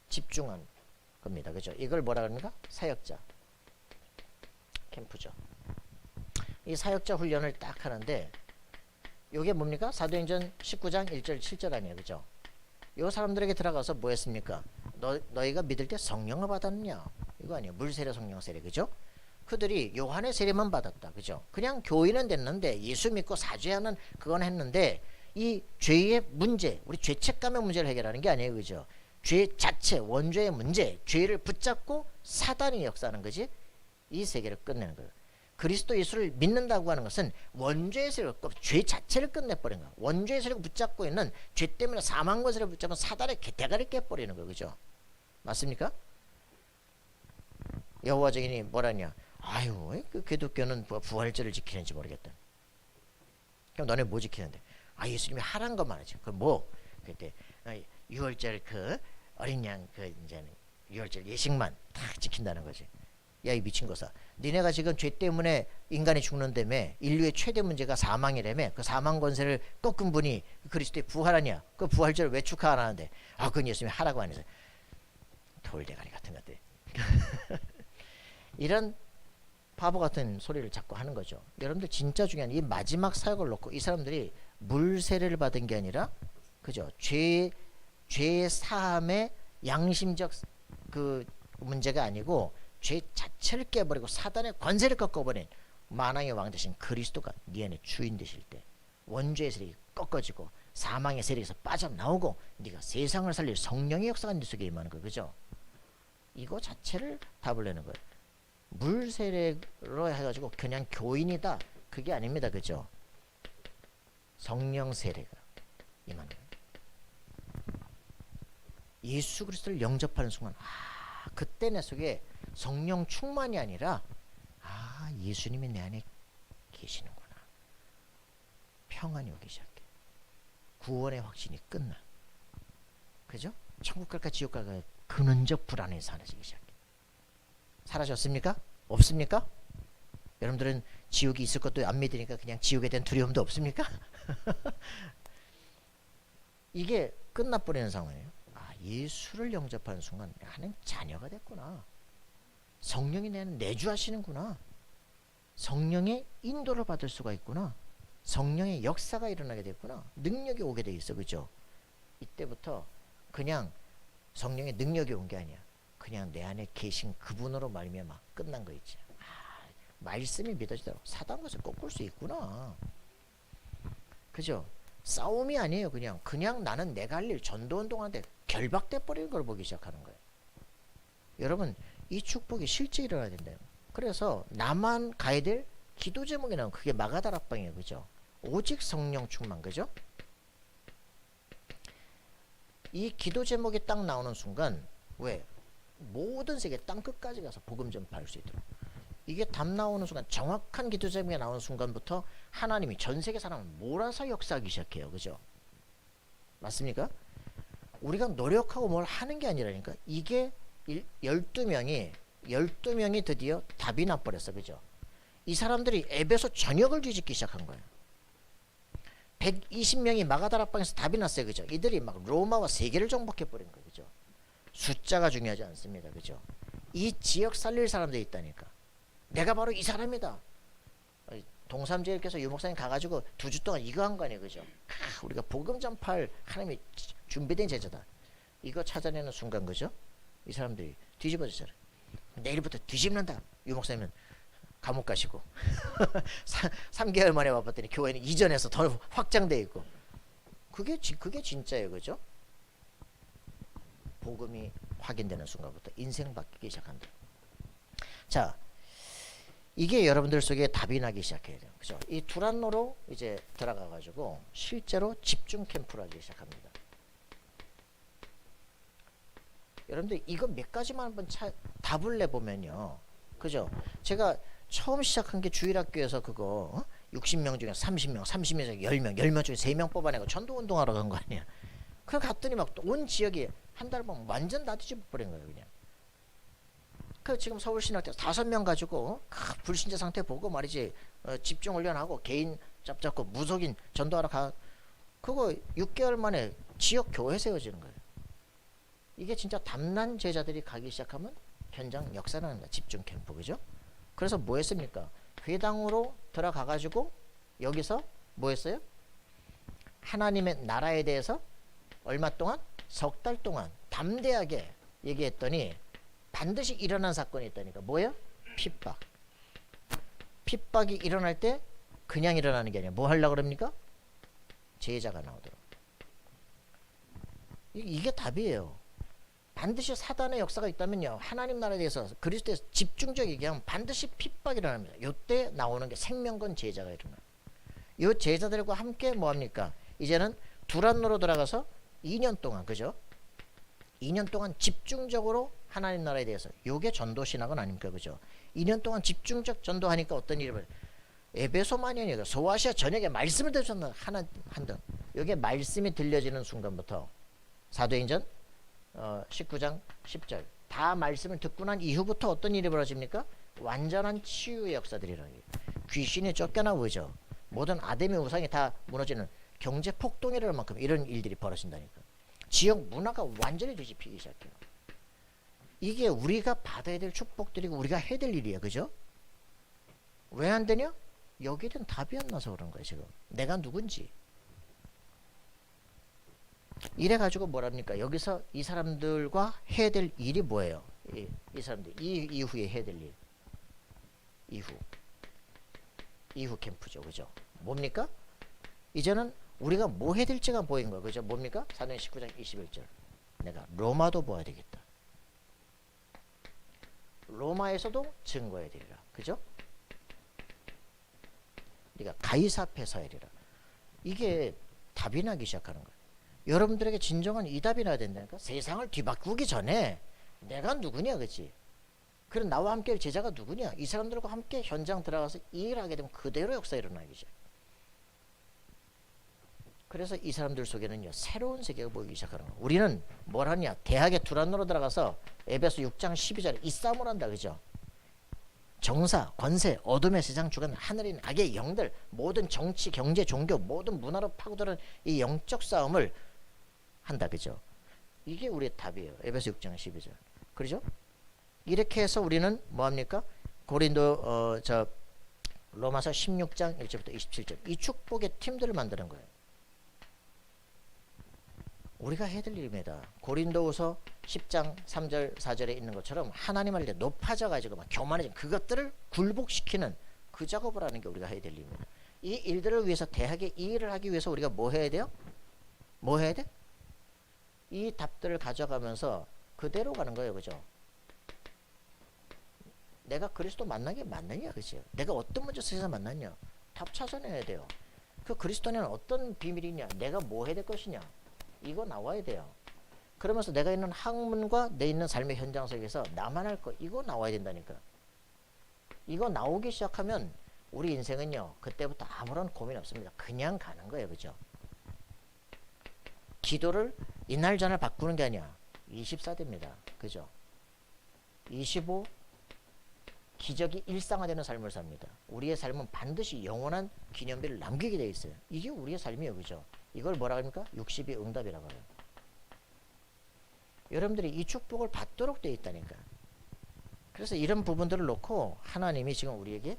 집중한 겁니다. 그죠? 이걸 뭐라 그럽니까? 사역자 캠프죠. 이 사역자 훈련을 딱 하는데 요게 뭡니까? 사도행전 19장 1절 7절 아니에요. 그죠? 요 사람들에게 들어가서 뭐 했습니까? 너희가 믿을 때 성령을 받았느냐? 이거 아니에요. 물 세례 성령 세례. 그죠? 그들이 요한의 세례만 받았다. 그죠? 그냥 교인은 됐는데 예수 믿고 사죄하는 그건 했는데 이 죄의 문제, 우리 죄책감의 문제를 해결하는 게 아니에요. 그죠? 죄 자체, 원죄의 문제, 죄를 붙잡고 사단이 역사하는 거지. 이 세계를 끝내는 거예요. 그리스도 예수를 믿는다고 하는 것은 원죄의 세력을 죄 자체를 끝내버린 거예요. 원죄의 세력을 붙잡고 있는 죄 때문에 사망 것을 붙잡은 사단의 대가를 깨버리는 거예요. 그죠? 맞습니까? 여호와 증인이 뭐라냐? 아유, 그 기독교는 부활절을 지키는지 모르겠다. 그럼 너네 뭐 지키는데? 아, 예수님이 하란 것만 하지. 그 뭐? 그때 6월절 그 어린 양 그 이제는 6월절 예식만 다 지킨다는 거지. 야, 이 미친 거사. 니네가 지금 죄 때문에 인간이 죽는다며. 인류의 최대 문제가 사망이라며. 그 사망 권세를 꺾은 분이 그리스도의 부활하냐? 그 부활절을 왜 축하 안 하는데? 아, 그건 예수님이 하라고 안 해서. 돌대가리 같은 것들. 이런 바보 같은 소리를 자꾸 하는 거죠. 여러분들 진짜 중요한 이 마지막 사역을 놓고 이 사람들이 물 세례를 받은 게 아니라, 그죠? 죄의 사함의 양심적 그 문제가 아니고 죄 자체를 깨버리고 사단의 권세를 꺾어버린 만왕의 왕 대신 그리스도가 네 안에 주인 되실 때 원죄의 세력이 꺾어지고 사망의 세력에서 빠져나오고 네가 세상을 살릴 성령의 역사가 네 속에 임하는 거예요. 그죠? 이거 자체를 답을 내는 거예요. 물 세례로 해가지고 그냥 교인이다, 그게 아닙니다. 그죠? 성령 세례가 임하는 거예요. 예수 그리스도를 영접하는 순간, 그때 내 속에 성령 충만이 아니라, 예수님이 내 안에 계시는구나. 평안이 오기 시작해. 구원의 확신이 끝나. 그죠? 천국 갈까 지옥 갈까 근원적 불안이 사라지기 시작해. 사라졌습니까? 없습니까? 여러분들은 지옥이 있을 것도 안 믿으니까 그냥 지옥에 대한 두려움도 없습니까? 이게 끝나버리는 상황이에요. 예수를 영접하는 순간 나는 자녀가 됐구나. 성령이 나는 내주하시는구나. 성령의 인도를 받을 수가 있구나. 성령의 역사가 일어나게 됐구나. 능력이 오게 돼 있어. 그죠? 이때부터 그냥 성령의 능력이 온 게 아니야. 그냥 내 안에 계신 그분으로 말미암아 끝난 거 있지. 말씀이 믿어지도록 사단 것을 꺾을 수 있구나. 그죠? 싸움이 아니에요. 그냥 나는 내가 할 일 전도운동하는데 결박돼 버리는 걸 보기 시작하는 거예요. 여러분, 이 축복이 실제 일어나야 된다요. 그래서 나만 가야 될 기도 제목이 나오면 그게 마가다락방이에요. 그죠? 오직 성령 충만. 그죠? 이 기도 제목이 딱 나오는 순간, 왜? 모든 세계 땅 끝까지 가서 복음 전파할 수 있도록. 이게 답 나오는 순간, 정확한 기도 제목이 나오는 순간부터 하나님이 전 세계 사람을 몰아서 역사하기 시작해요. 그죠? 맞습니까? 우리가 노력하고 뭘 하는 게 아니라니까. 이게 12명이 드디어 답이 나버렸어. 그죠? 이 사람들이 에베소 전역을 뒤집기 시작한 거예요. 120명이 마가다락방에서 답이 났어요. 그죠? 이들이 막 로마와 세계를 정복해버린 거예요. 그죠? 숫자가 중요하지 않습니다. 그죠? 이 지역 살릴 사람들이 있다니까. 내가 바로 이 사람이다. 동삼제일께서 유목사님 가가지고 2주 동안 이거 한 거 아니에요. 그죠? 우리가 복음 전파할 하나님이 준비된 제자다. 이거 찾아내는 순간, 그죠? 이 사람들이 뒤집어지잖아요. 내일부터 뒤집는다. 유목사님은 감옥 가시고 3개월 만에 와봤더니 교회는 이전에서 더 확장돼 있고. 그게 진짜예요. 그죠? 복음이 확인되는 순간부터 인생 바뀌기 시작한다. 자, 이게 여러분들 속에 답이 나기 시작해야 돼요. 그죠? 이 두란노로 이제 들어가 가지고 실제로 집중 캠프를 하기 시작합니다. 여러분들 이거 몇 가지만 한번 답을 내보면요. 그죠? 제가 처음 시작한 게 주일학교에서 그거 60명 중에 30명, 30명 중에 10명, 10명 중에 3명 뽑아내고 전도운동하러 간 거 아니야. 그래 갔더니 막 온 지역이 한 달 보면 완전 다 뒤집어 버린 거예요. 그냥. 그 지금 서울신학대 5명 가지고 불신자 상태 보고 말이지 집중 훈련하고 개인 잡고 무속인 전도하러 가. 그거 6개월 만에 지역 교회 세워지는 거예요. 이게 진짜 담난 제자들이 가기 시작하면 현장 역사라는 거야. 집중 캠프, 그죠? 그래서 뭐 했습니까? 회당으로 들어가 가지고 여기서 뭐 했어요? 하나님의 나라에 대해서 얼마 동안? 석 달 동안 담대하게 얘기했더니 반드시 일어난 사건이 있다니까. 뭐예요? 핍박. 핍박이 일어날 때 그냥 일어나는 게 아니라 뭐 하려고 그럽니까? 제자가 나오더라고. 이게 답이에요. 반드시 사단의 역사가 있다면요, 하나님 나라에 대해서 그리스도에 집중적이게 얘기하면 반드시 핍박이 일어납니다. 이때 나오는 게 생명건 제자가 일어나요. 이 제자들과 함께 뭐합니까? 이제는 두란노로 들어가서 2년 동안, 그죠? 2년 동안 집중적으로 하나님 나라에 대해서, 요게 전도신학은 아닙니까? 그죠? 2년 동안 집중적 전도하니까 어떤 일을, 에베소만이 아니라 소아시아 전역에 말씀을 들으셨나 하나 한다. 요게 말씀이 들려지는 순간부터 사도행전 19장 10절 다 말씀을 듣고 난 이후부터 어떤 일이 벌어집니까? 완전한 치유의 역사들이 일어나요. 귀신이 쫓겨나고, 그죠? 모든 아담의 우상이 다 무너지는 경제 폭동이 일어날 만큼 이런 일들이 벌어진다니까. 지역 문화가 완전히 뒤집히기 시작해요. 이게 우리가 받아야 될 축복들이고 우리가 해야 될 일이에요. 그죠? 왜 안 되냐? 여기에 대한 답이 안 나서 그런 거예요. 지금 내가 누군지. 이래가지고 뭐랍니까? 여기서 이 사람들과 해야 될 일이 뭐예요? 이 사람들 이 이후에 해야 될 일. 이후 캠프죠. 그죠? 뭡니까? 이제는 우리가 뭐 해야 될지가 보인 거예요. 그죠? 뭡니까? 사도행 19장 21절. 내가 로마도 보아야 되겠다. 로마에서도 증거해야 되리라. 그죠? 우리가 가이사 앞에 서야 되리라. 이게 답이 나기 시작하는 거예요. 여러분들에게 진정한 이 답이 나야 된다니까. 세상을 뒤바꾸기 전에 내가 누구냐, 그치? 그럼 나와 함께 할 제자가 누구냐? 이 사람들과 함께 현장 들어가서 일하게 되면 그대로 역사 일어나기 시작. 그래서 이 사람들 속에는요, 새로운 세계가 보이기 시작하는 거예요. 우리는 뭘 하냐? 대학에 두란노로 들어가서 에베소 6장 12절에 이 싸움을 한다, 그죠? 정사, 권세, 어둠의 세상 주관, 하늘에 있는 악의 영들, 모든 정치, 경제, 종교, 모든 문화로 파고드는 이 영적 싸움을 한다, 그죠? 이게 우리의 답이에요. 에베소 6장 12절. 그죠? 이렇게 해서 우리는 뭐합니까? 로마서 16장 1절부터 27절. 이 축복의 팀들을 만드는 거예요. 우리가 해야 될 일입니다. 고린도후서 10장 3절 4절에 있는 것처럼 하나님 할 때 높아져 가지고 막 교만해진 그것들을 굴복시키는 그 작업을 하는 게 우리가 해야 될 일입니다. 이 일들을 위해서 대학에 이 일을 하기 위해서 우리가 뭐 해야 돼요? 뭐 해야 돼? 이 답들을 가져가면서 그대로 가는 거예요. 그죠? 내가 그리스도 만난 게 맞느냐, 그죠? 내가 어떤 문제 속에서 만났냐? 답 찾아내야 돼요. 그 그리스도는 어떤 비밀이냐? 내가 뭐 해야 될 것이냐? 이거 나와야 돼요. 그러면서 내가 있는 학문과 내 있는 삶의 현장 속에서 나만 할 거, 이거 나와야 된다니까. 이거 나오기 시작하면 우리 인생은요, 그때부터 아무런 고민 없습니다. 그냥 가는 거예요. 그죠? 기도를 이날 저날 바꾸는 게 아니야. 24대입니다. 그죠? 25 기적이 일상화되는 삶을 삽니다. 우리의 삶은 반드시 영원한 기념비를 남기게 되어 있어요. 이게 우리의 삶이에요. 그죠? 이걸 뭐라 합니까? 60의 응답이라고 해요. 여러분들이 이 축복을 받도록 되어 있다니까. 그래서 이런 부분들을 놓고 하나님이 지금 우리에게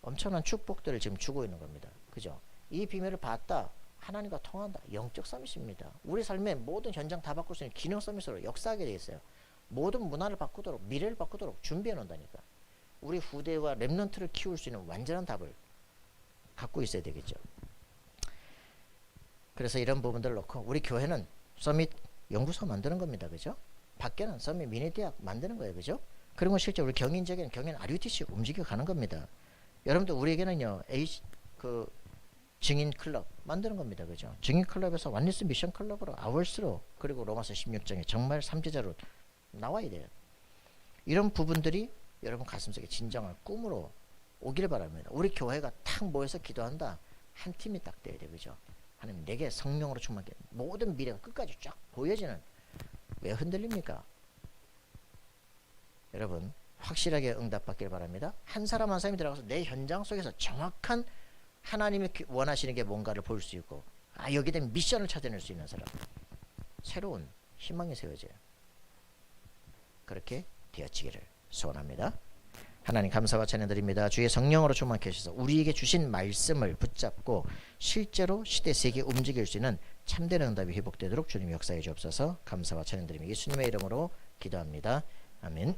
엄청난 축복들을 지금 주고 있는 겁니다. 그죠? 이 비밀을 받다. 하나님과 통한다. 영적 서밋입니다. 우리 삶의 모든 현장 다 바꿀 수 있는 기능 서밋으로 역사하게 되어 있어요. 모든 문화를 바꾸도록, 미래를 바꾸도록 준비해 놓는다니까. 우리 후대와 렘넌트를 키울 수 있는 완전한 답을 갖고 있어야 되겠죠. 그래서 이런 부분들을 놓고 우리 교회는 서밋 연구소 만드는 겁니다. 그죠? 밖에는 서밋 미니대학 만드는 거예요. 그죠? 그리고 실제 우리 경인지역에는 경인 RUTC 움직여 가는 겁니다. 여러분들 우리에게는요, 증인 클럽 만드는 겁니다. 그죠? 증인 클럽에서 완리스 미션 클럽으로 아월스로, 그리고 로마서 16장에 정말 삼제자로 나와야 돼요. 이런 부분들이 여러분 가슴속에 진정한 꿈으로 오길 바랍니다. 우리 교회가 탁 모여서 기도한다. 한 팀이 딱 돼야 돼요. 그죠? 하나님 내게 성령으로 충만하게 모든 미래가 끝까지 쫙 보여지는. 왜 흔들립니까? 여러분 확실하게 응답받길 바랍니다. 한 사람 한 사람이 들어가서 내 현장 속에서 정확한 하나님이 원하시는 게 뭔가를 볼 수 있고, 여기에 대한 미션을 찾아낼 수 있는 사람. 새로운 희망이 세워져요. 그렇게 되어지기를 소원합니다. 하나님 감사와 찬양 드립니다. 주의 성령으로 충만케 하셔서 우리에게 주신 말씀을 붙잡고 실제로 시대 세계에 움직일 수 있는 참된 응답이 회복되도록 주님 역사해 주옵소서. 감사와 찬양 드리며 예수님의 이름으로 기도합니다. 아멘.